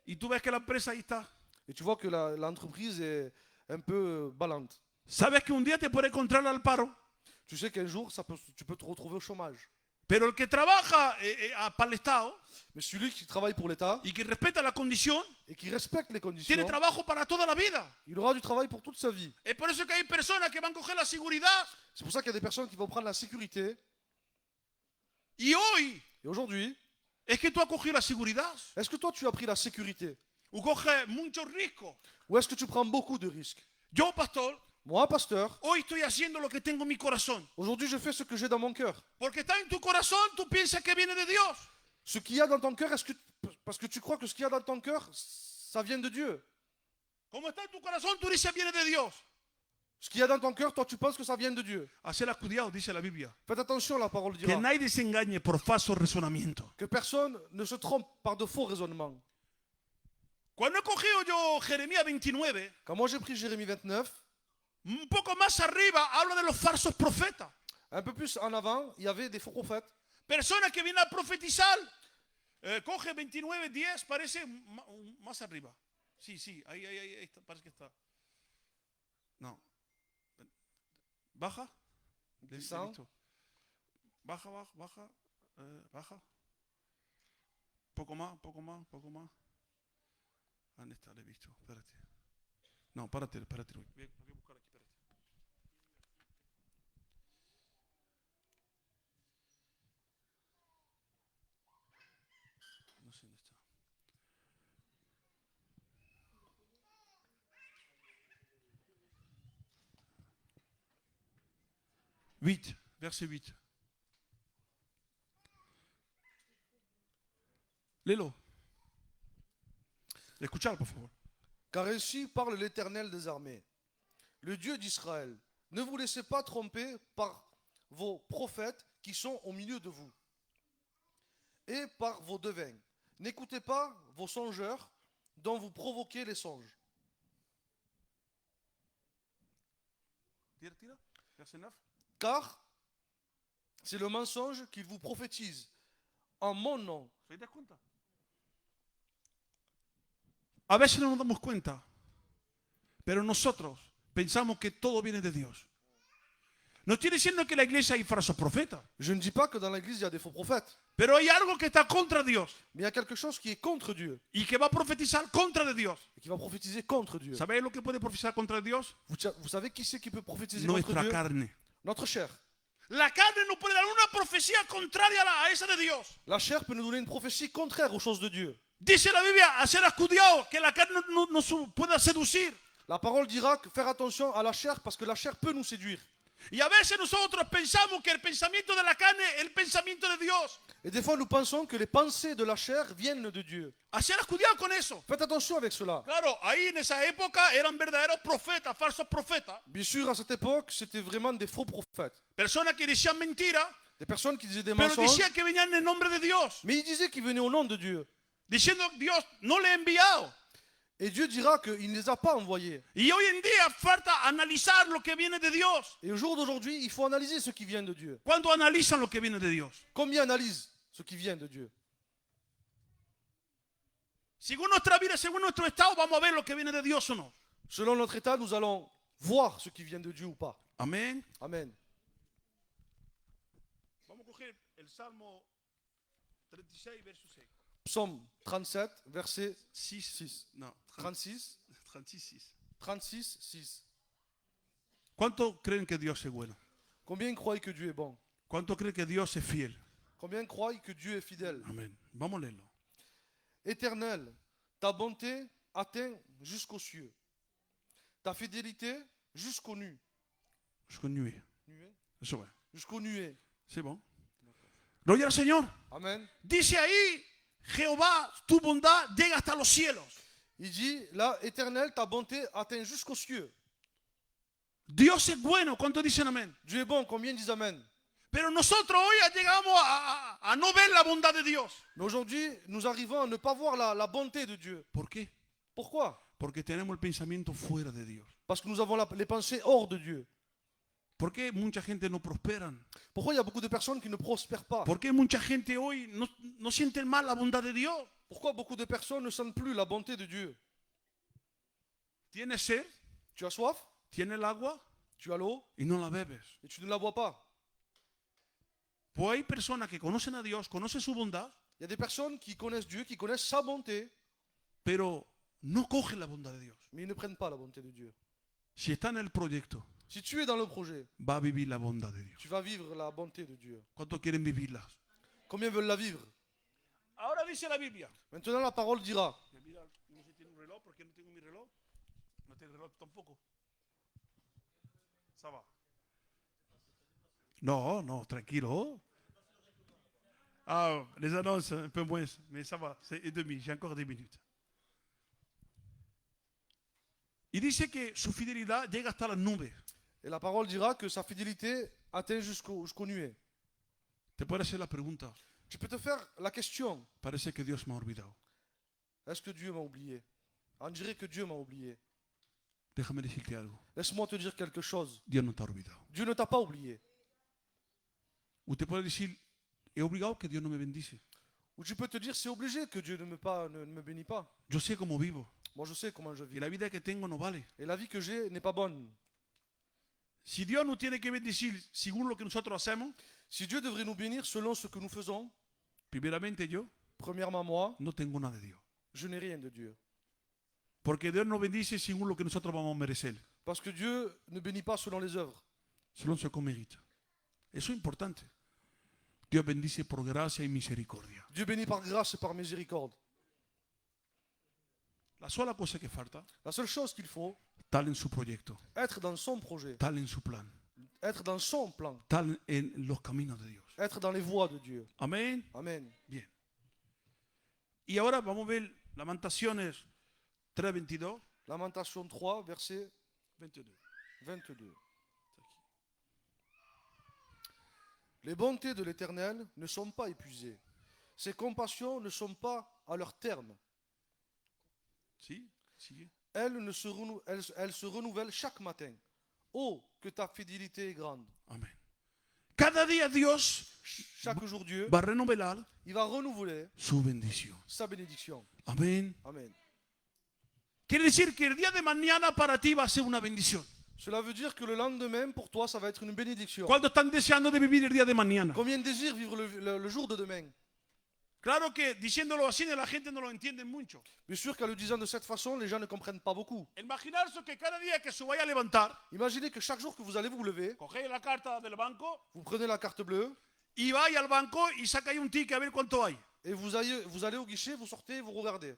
Speaker 4: y tú ves que la empresa ahí está.
Speaker 5: Et tu vois que l'entreprise est un peu ballante.
Speaker 4: Sabes que un día te puede encontrar al paro,
Speaker 5: Tu sais qu'un jour, tu peux te retrouver au chômage.
Speaker 4: pero el que trabaja para el Estado
Speaker 5: Mais celui qui travaille pour l'État
Speaker 4: y que respeta la condición,
Speaker 5: et qui respecte les conditions,
Speaker 4: tiene trabajo para toda la vida.
Speaker 5: il aura du travail pour toute sa vie.
Speaker 4: Es por eso que hay personas que van a coger la seguridad
Speaker 5: C'est pour ça qu'il y a des personnes qui vont prendre la sécurité.
Speaker 4: y hoy
Speaker 5: Et aujourd'hui,
Speaker 4: es que tú has cogido la seguridad
Speaker 5: est-ce que toi, tu as pris la sécurité?
Speaker 4: o coges muchos riesgos.
Speaker 5: Ou est-ce que tu prends beaucoup de risques?
Speaker 4: Yo, pastor,
Speaker 5: Moi, pasteur,
Speaker 4: hoy estoy haciendo lo que tengo en mi corazón.
Speaker 5: aujourd'hui, je fais ce que j'ai dans mon cœur.
Speaker 4: Porque está en tu corazón, tú piensas que viene de Dios.
Speaker 5: Ce qu'il y a dans ton cœur, parce que tu crois que ce qu'il y a dans ton cœur, ça vient de Dieu.
Speaker 4: Como está en tu corazón, tú dices viene de Dios.
Speaker 5: Ce qu'il y a dans ton cœur, toi, tu penses que ça vient de Dieu.
Speaker 4: Hacer cuidado, dice la Biblia.
Speaker 5: Faites attention, la parole
Speaker 4: Que
Speaker 5: dira.
Speaker 4: nadie se engañe por falsos razonamientos.
Speaker 5: Que personne ne se trompe par de faux raisonnements.
Speaker 4: Cuando he cogido yo Jeremías 29,
Speaker 5: Quand moi j'ai pris Jérémie 29,
Speaker 4: un poco más arriba habla de los falsos profetas.
Speaker 5: un peu plus en avant, il y avait des faux prophètes.
Speaker 4: Personas que vienen a profetizar. Coge 29, 10, parece más arriba. Sí, ahí está, parece que está. No. Baja. De
Speaker 5: Descend.
Speaker 4: Víctor. Baja, baja, baja. Baja. Poco más, poco más, poco más. ¿Dónde está? Le he visto. Espérate. No, párate, espérate. Voy a buscar aquí, espérate. No sé dónde está. Verset 8. Léelo. Escuchad, por favor.
Speaker 5: Car ainsi parle l'Éternel des armées, le Dieu d'Israël. Ne vous laissez pas tromper par vos prophètes qui sont au milieu de vous et par vos devins. N'écoutez pas vos songeurs dont vous provoquez les songes.
Speaker 4: Tira. Verset 9.
Speaker 5: Car c'est le mensonge qu'ils vous prophétisent en mon nom.
Speaker 4: ¿Se das cuenta? A veces no nos damos cuenta, pero nosotros pensamos que todo viene de Dios. No estoy diciendo que en la iglesia hay falsos profetas,
Speaker 5: Je ne dis pas que dans l'église il y a des faux prophètes,
Speaker 4: pero hay algo que está contra Dios
Speaker 5: mais il y a quelque chose qui est contre Dieu
Speaker 4: y que va a profetizar contra de Dios.
Speaker 5: et qui va prophétiser contre Dieu.
Speaker 4: ¿Sabéis lo que puede profetizar contra Dios?
Speaker 5: Vous savez qui c'est qui peut prophétiser contre
Speaker 4: Nuestra
Speaker 5: Dieu?
Speaker 4: carne.
Speaker 5: Notre chair.
Speaker 4: La carne no puede dar una profecía contraria a esa de Dios.
Speaker 5: La chair peut nous donner une prophétie contraire aux choses de Dieu.
Speaker 4: Dice la Biblia, a ser escudiado, que la carne no pueda seducir.
Speaker 5: La parole dira que faire attention à la chair parce que la chair peut nous séduire.
Speaker 4: Y a veces nosotros pensamos que el pensamiento de la carne es el pensamiento de Dios.
Speaker 5: Et des fois nous pensons que les pensées de la chair viennent de Dieu.
Speaker 4: A ser escudiado con eso.
Speaker 5: Faites attention avec cela.
Speaker 4: Claro, ahí en esa época eran verdaderos profetas, falsos profetas.
Speaker 5: Bien sûr, à cette époque, c'était vraiment des faux prophètes.
Speaker 4: Personas que decían mentiras,
Speaker 5: Des personnes qui disaient des
Speaker 4: pero
Speaker 5: mensonges,
Speaker 4: decían que venían en el nombre de Dios.
Speaker 5: mais ils disaient qu'ils venaient au nom de Dieu.
Speaker 4: Diciendo, Dios no le he enviado.
Speaker 5: Et Dieu dira qu'il ne les a pas envoyés.
Speaker 4: Y hoy en día falta analizar lo que viene de Dios.
Speaker 5: Et au jour d'aujourd'hui, il faut analyser ce qui vient de Dieu.
Speaker 4: ¿Cuántos analizan lo que viene de Dios?
Speaker 5: Combien analysent ce qui vient de Dieu?
Speaker 4: Según nuestra vida, según nuestro estado, vamos a ver lo que viene de Dios o no.
Speaker 5: Selon notre état, nous allons voir ce qui vient de Dieu ou pas.
Speaker 4: Amén.
Speaker 5: Amen.
Speaker 4: Vamos a coger el Salmo 36, verso 6.
Speaker 5: Psaume 37, verset
Speaker 4: 6. No,
Speaker 5: 36.
Speaker 4: 36.
Speaker 5: 36, 6.
Speaker 4: ¿Cuántos creen que Dios es bueno?
Speaker 5: Combien croient que Dieu est bon?
Speaker 4: ¿Cuántos creen que Dios es fiel?
Speaker 5: Combien croient que Dieu est fidèle?
Speaker 4: Amén. Vamos a leerlo.
Speaker 5: Éternel, ta bonté atteint jusqu'aux cieux. Ta fidélité jusqu'aux nuées.
Speaker 4: Jusqu'au nuée. Eso va.
Speaker 5: Jusqu'aux nuées.
Speaker 4: Sí, bon. Gloria al Señor.
Speaker 5: Amen.
Speaker 4: Dice ahí, Jehová, tu bondad llega hasta los cielos.
Speaker 5: Il dit, là, Éternel, ta bonté atteint jusqu'aux cieux.
Speaker 4: Dios es bueno. ¿Cuántos dicen amén?
Speaker 5: Dieu est bon, combien disent Amen?
Speaker 4: Pero nosotros hoy llegamos a no ver la bondad de Dios.
Speaker 5: Mais aujourd'hui, nous arrivons à ne pas voir la bonté de Dieu.
Speaker 4: ¿Por qué?
Speaker 5: Pourquoi?
Speaker 4: Porque tenemos el pensamiento fuera de Dios.
Speaker 5: Parce que nous avons les pensées hors de Dieu.
Speaker 4: ¿Por qué mucha gente no prosperan?
Speaker 5: Pourquoi il y a beaucoup de personnes qui ne prospèrent pas?
Speaker 4: ¿Por qué mucha gente hoy no sienten más la bondad de Dios?
Speaker 5: Pourquoi beaucoup de personnes ne sentent plus la bonté de Dieu?
Speaker 4: Tienes sed,
Speaker 5: Tu as soif,
Speaker 4: tienes el agua
Speaker 5: tu as l'eau,
Speaker 4: y no la bebes.
Speaker 5: et tu ne la bois pas.
Speaker 4: Pues hay personas que conocen a Dios, conocen su bondad,
Speaker 5: Il y a des personnes qui connaissent Dieu, qui connaissent sa bonté,
Speaker 4: pero no cogen la bondad de Dios.
Speaker 5: mais ils ne prennent pas la bonté de Dieu.
Speaker 4: Si está en el proyecto,
Speaker 5: Si tu es dans le projet,
Speaker 4: va a vivir la bondad de Dios.
Speaker 5: tu vas vivre la bonté de Dieu.
Speaker 4: ¿Cuántos quieren vivirla?
Speaker 5: Combien veulent la vivre?
Speaker 4: Ahora dice la Biblia.
Speaker 5: Maintenant, la parole dira.
Speaker 4: Mira, no sé si tiene un reloj, porque no tengo mi reloj. No tengo reloj tampoco. Ça va. Non, tranquilo. Ah, les annonces, un peu moins, mais ça va, c'est et demi, j'ai encore 10 minutes. Y dice que su fidelidad llega hasta las nubes.
Speaker 5: Et la parole dira que sa fidélité atteint jusqu'aux nuées.
Speaker 4: Te puedes hacer la pregunta,
Speaker 5: Tu peux te faire la question,
Speaker 4: parece que Dios me ha olvidado.
Speaker 5: est-ce que Dieu m'a oublié? On dirait que Dieu m'a oublié.
Speaker 4: Déjame decirte algo,
Speaker 5: Laisse-moi te dire quelque chose.
Speaker 4: Dios no te ha olvidado.
Speaker 5: Dieu ne t'a pas oublié.
Speaker 4: Usted puede decir, he obligado que Dios no me bendice.
Speaker 5: Ou tu peux te dire, c'est obligé que Dieu ne me bénit pas.
Speaker 4: Yo sé cómo vivo
Speaker 5: Moi, je sais comment je
Speaker 4: y
Speaker 5: vis.
Speaker 4: la vida que tengo no vale.
Speaker 5: Et la vie que j'ai n'est pas bonne.
Speaker 4: Si Dios nos tiene que bendecir según lo que nosotros hacemos,
Speaker 5: Si Dieu devrait nous bénir selon ce que nous faisons,
Speaker 4: primeramente yo
Speaker 5: premièrement moi,
Speaker 4: no tengo nada de Dios.
Speaker 5: je n'ai rien de Dieu.
Speaker 4: Porque Dios nos bendice según lo que nosotros vamos a merecer,
Speaker 5: Parce que Dieu ne bénit pas selon les œuvres.
Speaker 4: según ce qu'on mérite. Eso es importante. Dios bendice por gracia y misericordia.
Speaker 5: Dieu bénit par grâce et par miséricorde.
Speaker 4: La sola cosa que falta,
Speaker 5: La seule chose qu'il faut,
Speaker 4: tal en su proyecto,
Speaker 5: être dans son projet,
Speaker 4: tal en su plan,
Speaker 5: être dans son plan,
Speaker 4: tal en los caminos de Dios.
Speaker 5: être dans les voies de Dieu.
Speaker 4: Amén.
Speaker 5: Amen.
Speaker 4: Bien. Y ahora vamos a ver Lamentaciones 3:22.
Speaker 5: Lamentation 3, verset
Speaker 4: 22.
Speaker 5: 22. Les bontés de l'Éternel ne sont pas épuisées. Ses compassions ne sont pas à leur terme.
Speaker 4: ¿Sí? Sigue.
Speaker 5: Elles se renouvellent chaque matin. Oh, que ta fidélité est grande.
Speaker 4: Amén. Cada día Dios
Speaker 5: Chaque jour, Dieu,
Speaker 4: va a renovar
Speaker 5: il va renouveler
Speaker 4: su bendición.
Speaker 5: sa bénédiction.
Speaker 4: Amén.
Speaker 5: Amen.
Speaker 4: Quiere decir que el día de mañana para ti va a ser una bendición.
Speaker 5: Cela veut dire que le lendemain, pour toi, ça va être une bénédiction.
Speaker 4: ¿Cuántos están deseando de vivir el día de mañana?
Speaker 5: Combien désirent vivre le jour de demain?
Speaker 4: Claro que diciéndolo así la gente no lo entiende mucho.
Speaker 5: Bien sûr qu'en le disant de cette façon, les gens ne comprennent pas beaucoup.
Speaker 4: Imaginarse que cada día que se vaya a levantar,
Speaker 5: Imaginez que chaque jour que vous allez vous lever,
Speaker 4: cogéis la carta del banco
Speaker 5: vous prenez la carte bleue
Speaker 4: y vais al banco y sacáis un ticket a ver cuánto hay.
Speaker 5: et vous allez au guichet, vous sortez, vous regardez.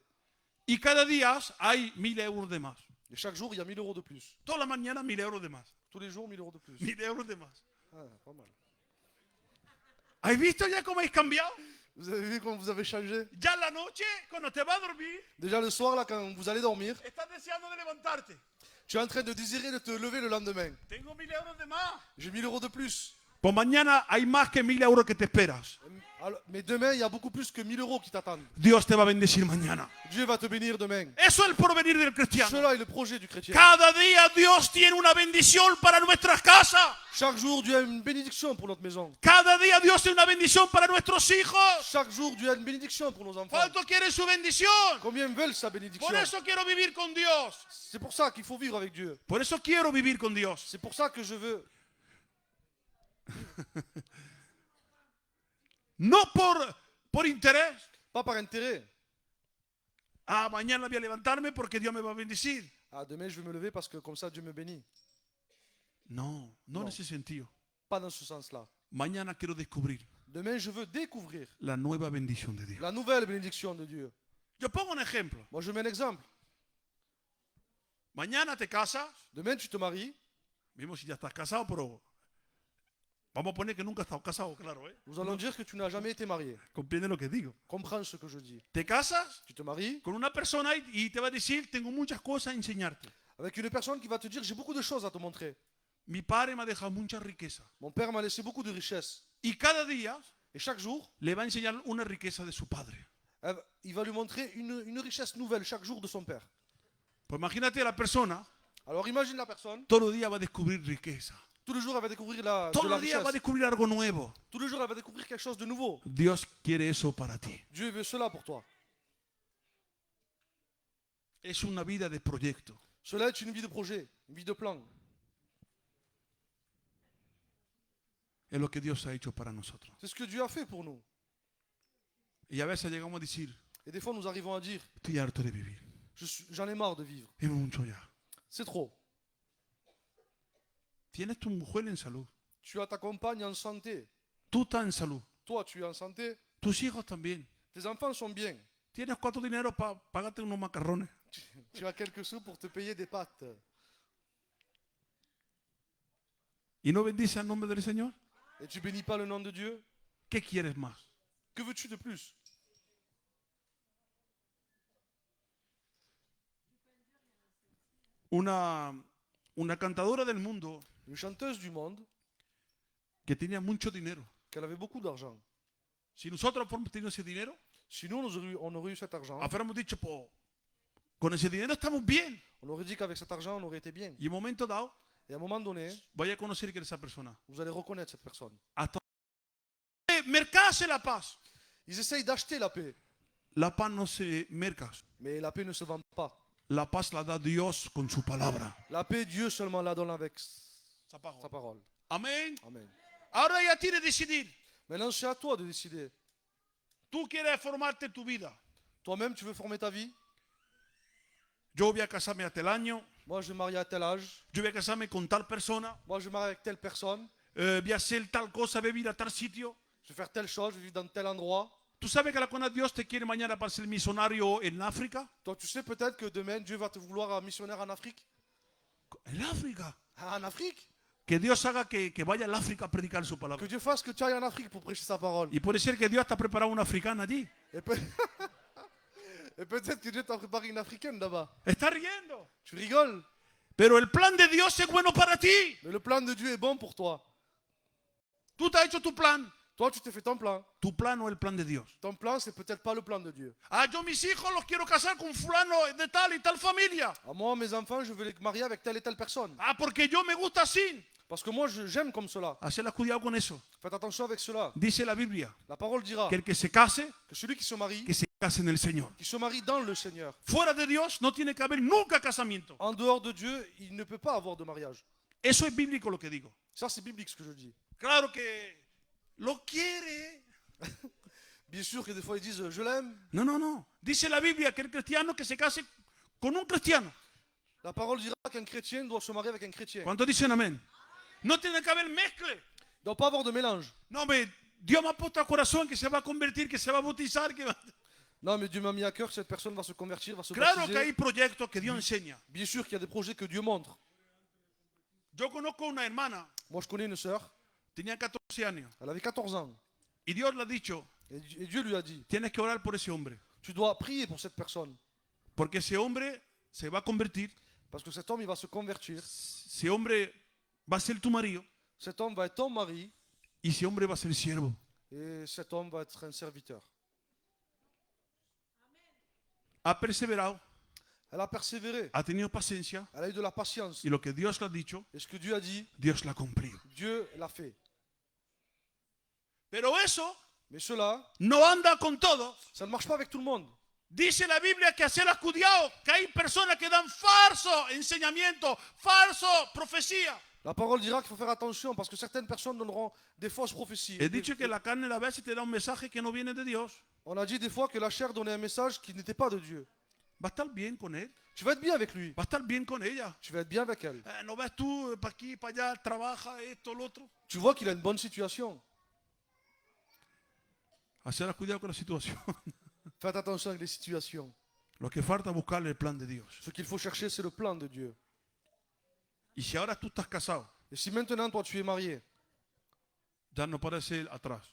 Speaker 4: Y cada día hay 1.000 euros de más.
Speaker 5: Et chaque jour, il y a 1000 euros de plus.
Speaker 4: Toda la mañana 1.000 euros de más.
Speaker 5: Tous les jours, 1000 euros de plus.
Speaker 4: 1.000 euros de más.
Speaker 5: Ah, pas mal.
Speaker 4: ¿Habéis visto ya cómo habéis cambiado?
Speaker 5: Vous avez vu comment vous avez changé?
Speaker 4: Ya en la noche, cuando te vas a dormir,
Speaker 5: Déjà le soir, là, quand vous allez dormir,
Speaker 4: estás deseando de levantarte.
Speaker 5: tu es en train de désirer de te lever le lendemain.
Speaker 4: Tengo 1.000 euros de más.
Speaker 5: J'ai 1000 euros de plus.
Speaker 4: Pues mañana hay más que 1.000 euros que te esperas.
Speaker 5: Alors, mais demain, il y a beaucoup plus que 1000 euros qui t'attendent.
Speaker 4: Dios te va a bendecir mañana.
Speaker 5: Dieu va te bénir demain.
Speaker 4: Eso es el porvenir del cristiano.
Speaker 5: Cela est le projet du chrétien.
Speaker 4: Cada día Dios tiene una bendición para nuestras casas.
Speaker 5: Chaque jour, Dieu a une bénédiction pour notre maison.
Speaker 4: Cada día Dios tiene una bendición para nuestros hijos.
Speaker 5: Chaque jour, Dieu a une bénédiction pour nos enfants.
Speaker 4: ¿Cuántos quieren su bendición?
Speaker 5: Combien veulent sa bénédiction?
Speaker 4: Por eso quiero vivir con Dios.
Speaker 5: C'est pour ça qu'il faut vivre avec Dieu.
Speaker 4: Por eso quiero vivir con Dios.
Speaker 5: C'est pour ça que je veux.
Speaker 4: No por interés.
Speaker 5: Pas par intérêt.
Speaker 4: Ah, mañana voy a levantarme porque Dios me va a bendecir.
Speaker 5: Ah, demain, je vais me lever parce que comme ça, Dieu me bénit.
Speaker 4: No, no en
Speaker 5: No.
Speaker 4: ese sentido.
Speaker 5: Pas dans ce sens-là.
Speaker 4: Mañana quiero descubrir
Speaker 5: Demain, je veux découvrir
Speaker 4: la nueva bendición de Dios.
Speaker 5: la nouvelle bénédiction de Dieu.
Speaker 4: Yo pongo un ejemplo.
Speaker 5: Moi, je mets un exemple.
Speaker 4: Mañana te casas.
Speaker 5: Demain, tu te maries.
Speaker 4: Vimos si ya estás casado, pero vamos a poner que nunca has estado casado, claro, ¿eh?
Speaker 5: Nous allons dire que tu n'as jamais été marié.
Speaker 4: Comprende lo que digo.
Speaker 5: Comprends ce que je dis.
Speaker 4: Te casas
Speaker 5: Tu te maries
Speaker 4: con una persona y te va a decir, tengo muchas cosas a enseñarte.
Speaker 5: avec une personne qui va te dire j'ai beaucoup de choses à te montrer.
Speaker 4: Mi padre me ha dejado mucha riqueza.
Speaker 5: Mon père m'a laissé beaucoup de richesses.
Speaker 4: Y cada día
Speaker 5: Et chaque jour,
Speaker 4: le va a enseñar una riqueza de su padre.
Speaker 5: il va lui montrer une richesse nouvelle chaque jour de son père.
Speaker 4: Pues imagínate la persona,
Speaker 5: Alors imagine la personne,
Speaker 4: todos los días va a descubrir riqueza.
Speaker 5: tous les jours elle va découvrir de
Speaker 4: Todos
Speaker 5: la
Speaker 4: los días va a
Speaker 5: richesse.
Speaker 4: descubrir algo nuevo.
Speaker 5: Tous les jours elle va découvrir quelque chose de nouveau.
Speaker 4: Dios quiere eso para ti.
Speaker 5: Dieu veut cela pour toi.
Speaker 4: Es una vida de proyecto.
Speaker 5: Cela est une vie de projet, une vie de plan.
Speaker 4: Es lo que Dios ha hecho para nosotros.
Speaker 5: C'est ce que Dieu a fait pour nous.
Speaker 4: Y a veces llegamos a decir,
Speaker 5: Et des fois nous arrivons à dire
Speaker 4: estoy harto de vivir.
Speaker 5: j'en ai marre de vivre.
Speaker 4: Es mucho ya.
Speaker 5: C'est trop.
Speaker 4: Tienes tu mujer en salud.
Speaker 5: Tu as ta compagne en santé.
Speaker 4: Tú estás en salud.
Speaker 5: Toi tu es en santé.
Speaker 4: Tus hijos también.
Speaker 5: Tes enfants sont bien.
Speaker 4: Tienes cuánto dinero para pagarte unos macarrones.
Speaker 5: Tu as quelques sous pour te payer des pâtes.
Speaker 4: Y no bendices el nombre del Señor.
Speaker 5: Et tu bénis pas le nom de Dieu.
Speaker 4: ¿Qué quieres más?
Speaker 5: Que veux-tu de plus?
Speaker 4: Una cantadora del mundo
Speaker 5: Une chanteuse du monde,
Speaker 4: que tenía mucho dinero.
Speaker 5: qu'elle avait beaucoup d'argent.
Speaker 4: Si nosotros hubiéramos tenido ese dinero,
Speaker 5: Si nous, on aurait eu cet argent,
Speaker 4: habríamos dicho, pues, con ese dinero estamos bien.
Speaker 5: on aurait dit qu'avec cet argent, on aurait été bien.
Speaker 4: Y en un momento dado,
Speaker 5: Et à un moment donné,
Speaker 4: vaya a conocer quién es esa persona.
Speaker 5: vous allez reconnaître cette personne.
Speaker 4: Hasta mercarse la paz.
Speaker 5: Ils essayent d'acheter la paix,
Speaker 4: La paz no se merca.
Speaker 5: mais la paix ne se vend pas.
Speaker 4: La paz la da Dios con su palabra.
Speaker 5: La paix, Dieu seulement la donne avec
Speaker 4: sa parole.
Speaker 5: sa parole.
Speaker 4: Amén.
Speaker 5: Amen.
Speaker 4: Ahora ya tienes que decidir.
Speaker 5: Maintenant, c'est à toi de décider.
Speaker 4: Tú quieres formarte tu vida.
Speaker 5: Toi-même, tu veux former ta vie?
Speaker 4: Yo voy a casarme hasta el año.
Speaker 5: Moi, je vais me marier à tel âge.
Speaker 4: Yo voy a casarme con tal persona.
Speaker 5: Moi, je vais me marier avec telle personne.
Speaker 4: Voy a hacer tal cosa, voy a vivir a tal sitio.
Speaker 5: Je vais faire telle chose, je vais vivre dans tel endroit.
Speaker 4: ¿Tú sabes que la cona Dios te quiere mañana para ser misionario en África?
Speaker 5: Toi, tu sais peut-être que demain, Dieu va te vouloir un missionnaire en Afrique?
Speaker 4: En África.
Speaker 5: Ah, en Afrique?
Speaker 4: Que Dios haga que vaya al África a predicar su
Speaker 5: Que
Speaker 4: palabra.
Speaker 5: Dieu fasse que tu ailles en Afrique pour prêcher sa parole.
Speaker 4: Y puede ser que Dios está preparado una africana allí.
Speaker 5: Et, peut- Et peut-être que Dieu t'a préparé une africaine là-bas.
Speaker 4: Está riendo.
Speaker 5: Tu rigoles.
Speaker 4: Pero el plan de Dios es bueno para ti.
Speaker 5: Mais le plan de Dieu est bon pour toi.
Speaker 4: Tú te has hecho tu plan.
Speaker 5: Toi, tu t'es fait ton plan.
Speaker 4: Tu plan no es el plan de Dios.
Speaker 5: Ton plan, c'est peut-être pas le plan de Dieu.
Speaker 4: Ah, yo mis hijos los quiero casar con fulano de tal y tal familia.
Speaker 5: À moi, mes enfants, je veux les marier avec telle et telle personne.
Speaker 4: Ah, porque yo me gusta así.
Speaker 5: Parce que moi, j'aime comme cela.
Speaker 4: Hacela cuidado con eso.
Speaker 5: Faites attention avec cela.
Speaker 4: Dice la Biblia
Speaker 5: La parole dira
Speaker 4: que el que se case,
Speaker 5: que celui qui se marie,
Speaker 4: que se case en el Señor.
Speaker 5: qui se marie dans le Seigneur.
Speaker 4: Fuera de Dios no tiene que haber nunca casamiento.
Speaker 5: En dehors de Dieu, il ne peut pas avoir de mariage.
Speaker 4: Eso es bíblico lo que digo.
Speaker 5: Ça, c'est biblique ce que je dis.
Speaker 4: Claro que lo quiere.
Speaker 5: Bien sûr que des fois, ils disent je l'aime.
Speaker 4: No, no, no. Dice la Biblia que el cristiano que se case con un cristiano.
Speaker 5: La parole dira qu'un chrétien doit se marier avec un chrétien.
Speaker 4: ¿Cuántos dicen amén? No tiene que haber mezcle.
Speaker 5: Il ne doit pas avoir de mélange.
Speaker 4: No, hombre, Dios me ha puesto al corazón que se va a convertir, que se va a bautizar.
Speaker 5: Non, mais Dieu m'a mis à cœur que cette personne va se convertir, va se
Speaker 4: Claro que
Speaker 5: baptiser.
Speaker 4: hay proyectos que Dios enseña.
Speaker 5: Bien sûr qu'il y a des projets que Dieu montre.
Speaker 4: Yo conozco una hermana,
Speaker 5: Moi, je connais une sœur,
Speaker 4: tenía 14 años,
Speaker 5: elle avait 14 ans.
Speaker 4: y Dios le ha dicho,
Speaker 5: Et Dieu lui a dit,
Speaker 4: tienes que orar por ese hombre,
Speaker 5: tu dois prier pour cette personne.
Speaker 4: porque ese hombre se va a convertir,
Speaker 5: Parce que cet homme, il va se convertir.
Speaker 4: ese hombre va a ser tu marido,
Speaker 5: Cet homme va être ton mari.
Speaker 4: y ese hombre va a ser siervo.
Speaker 5: Et cet homme va être un serviteur.
Speaker 4: Ha perseverado,
Speaker 5: Elle a persévéré.
Speaker 4: ha tenido paciencia,
Speaker 5: Elle a eu de la patience.
Speaker 4: y lo que Dios le ha dicho,
Speaker 5: Et ce que Dieu a dit,
Speaker 4: Dios lo ha cumplido.
Speaker 5: Dieu l'a fait.
Speaker 4: Pero eso
Speaker 5: Mais cela,
Speaker 4: no anda con todo.
Speaker 5: ça ne marche pas avec tout le monde.
Speaker 4: Dice la Biblia que hacer cuidado, que hay personas que dan falso enseñamiento, falso profecía.
Speaker 5: La parole dira qu'il faut faire attention parce que certaines personnes donneront des fausses prophéties.
Speaker 4: He dicho que la carne a veces te da un mensaje que no viene de Dios.
Speaker 5: On a dit des fois que la chair donnait un message qui n'était pas de Dieu.
Speaker 4: Va a estar bien con él,
Speaker 5: Tu vas être bien avec lui.
Speaker 4: va a estar bien con ella.
Speaker 5: Tu vas être bien avec elle.
Speaker 4: No ves tú para aquí, para allá, trabaja esto, lo otro.
Speaker 5: Tu vois qu'il a une bonne situation.
Speaker 4: Hacer cuidado con la situación.
Speaker 5: Faites attention avec les situations.
Speaker 4: Lo que falta es buscarle el plan de Dios.
Speaker 5: Ce qu'il faut chercher, c'est le plan de Dieu.
Speaker 4: Y si ahora tú estás casado,
Speaker 5: Et si maintenant, toi, tu es marié,
Speaker 4: ya no puedes ir atrás.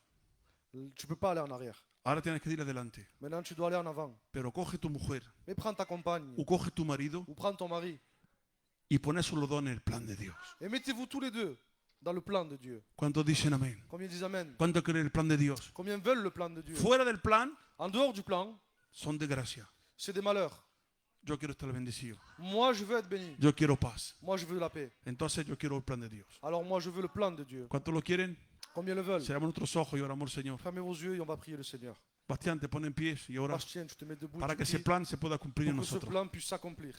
Speaker 5: tu ne peux pas aller en arrière.
Speaker 4: Ahora tienes que ir adelante.
Speaker 5: Maintenant, tu dois aller en avant.
Speaker 4: Pero coge tu mujer
Speaker 5: Mais prends ta compagne
Speaker 4: o coge tu marido
Speaker 5: ou prends ton mari
Speaker 4: y pones los dos en el plan de Dios.
Speaker 5: et mettez-vous tous les deux dans le plan de Dieu.
Speaker 4: ¿Cuántos dicen amén?
Speaker 5: Combien disent Amen?
Speaker 4: ¿Cuántos creen el plan de Dios?
Speaker 5: Combien veulent le plan de Dieu?
Speaker 4: Fuera del plan
Speaker 5: En dehors du plan,
Speaker 4: son de gracia.
Speaker 5: c'est des malheurs.
Speaker 4: Yo quiero estar bendecido.
Speaker 5: Moi, je veux être béni.
Speaker 4: Yo quiero paz.
Speaker 5: Moi, je veux la paix.
Speaker 4: Entonces yo quiero el plan de Dios.
Speaker 5: Alors moi, je veux le plan de Dieu.
Speaker 4: ¿Cuántos lo quieren?
Speaker 5: Combien le veulent?
Speaker 4: Cerramos nuestros ojos y oramos al Señor.
Speaker 5: Fermez vos yeux et on va prier le Seigneur.
Speaker 4: Bastián, te pone en pies y ora
Speaker 5: Bastien, tu te mets debout
Speaker 4: para
Speaker 5: tu
Speaker 4: que ese
Speaker 5: pries
Speaker 4: plan se pueda cumplir en
Speaker 5: pour que ce
Speaker 4: nosotros.
Speaker 5: plan puisse s'accomplir.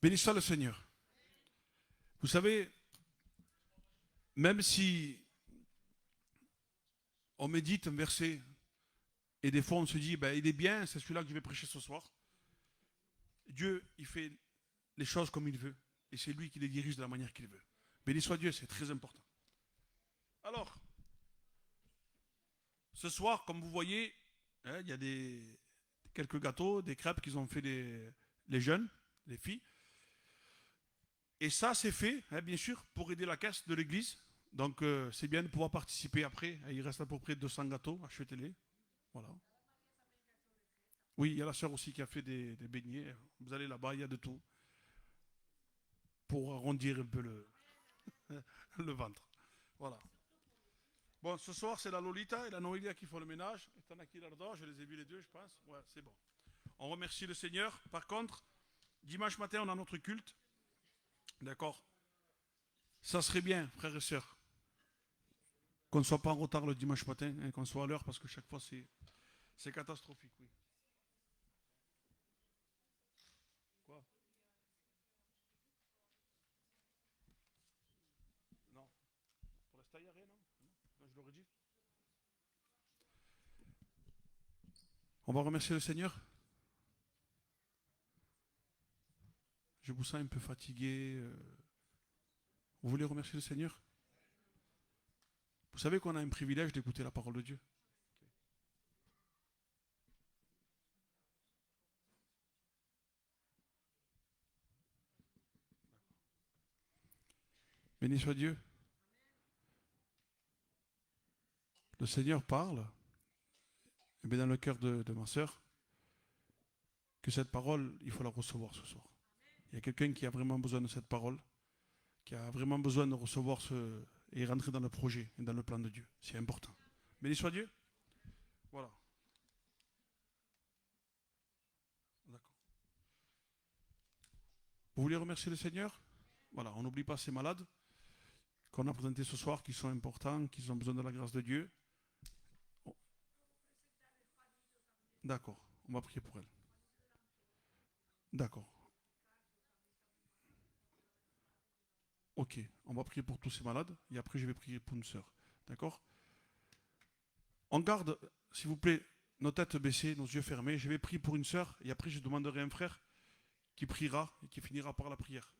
Speaker 4: Béni soit le Seigneur. Vous savez, même si on médite un verset et des fois on se dit, ben, il est bien, c'est celui-là que je vais prêcher ce soir. Dieu, il fait les choses comme il veut. Et c'est lui qui les dirige de la manière qu'il veut. Béni soit Dieu, c'est très important. Alors, ce soir, comme vous voyez, hein, il y a quelques gâteaux, des crêpes qu'ils ont fait les jeunes, les filles. Et ça, c'est fait, hein, bien sûr, pour aider la caisse de l'église. Donc, c'est bien de pouvoir participer après. Il reste à peu près 200 gâteaux, achetez-les. Voilà. Oui, il y a la sœur aussi qui a fait des beignets. Vous allez là-bas, il y a de tout. Pour arrondir un peu le ventre. Voilà. Bon, ce soir, c'est la Lolita et la Noélia qui font le ménage. Et Tanaki Lardo, je les ai vus les deux, je pense. Ouais, c'est bon. On remercie le Seigneur. Par contre, dimanche matin, on a notre culte. D'accord? Ça serait bien, frères et sœurs, qu'on ne soit pas en retard le dimanche matin, hein, qu'on soit à l'heure, parce que chaque fois, c'est catastrophique. Oui. Quoi? Non. Pour l'instant, il n'y a rien, non? Non, je l'aurais dit. On va remercier le Seigneur. Je vous sens un peu fatigué. Vous voulez remercier le Seigneur? Vous savez qu'on a un privilège d'écouter la parole de Dieu. Béni soit Dieu. Le Seigneur parle, et bien dans le cœur de ma sœur, que cette parole, il faut la recevoir ce soir. Il y a quelqu'un qui a vraiment besoin de cette parole, qui a vraiment besoin de recevoir et rentrer dans le projet et dans le plan de Dieu. C'est important. Béni soit Dieu. Voilà. D'accord. Vous voulez remercier le Seigneur? Voilà, on n'oublie pas ces malades qu'on a présentés ce soir, qui sont importants, qui ont besoin de la grâce de Dieu. Oh. D'accord, on va prier pour elle. D'accord. Ok, on va prier pour tous ces malades et après je vais prier pour une sœur. D'accord? On garde, s'il vous plaît, nos têtes baissées, nos yeux fermés. Je vais prier pour une sœur et après je demanderai à un frère qui priera et qui finira par la prière.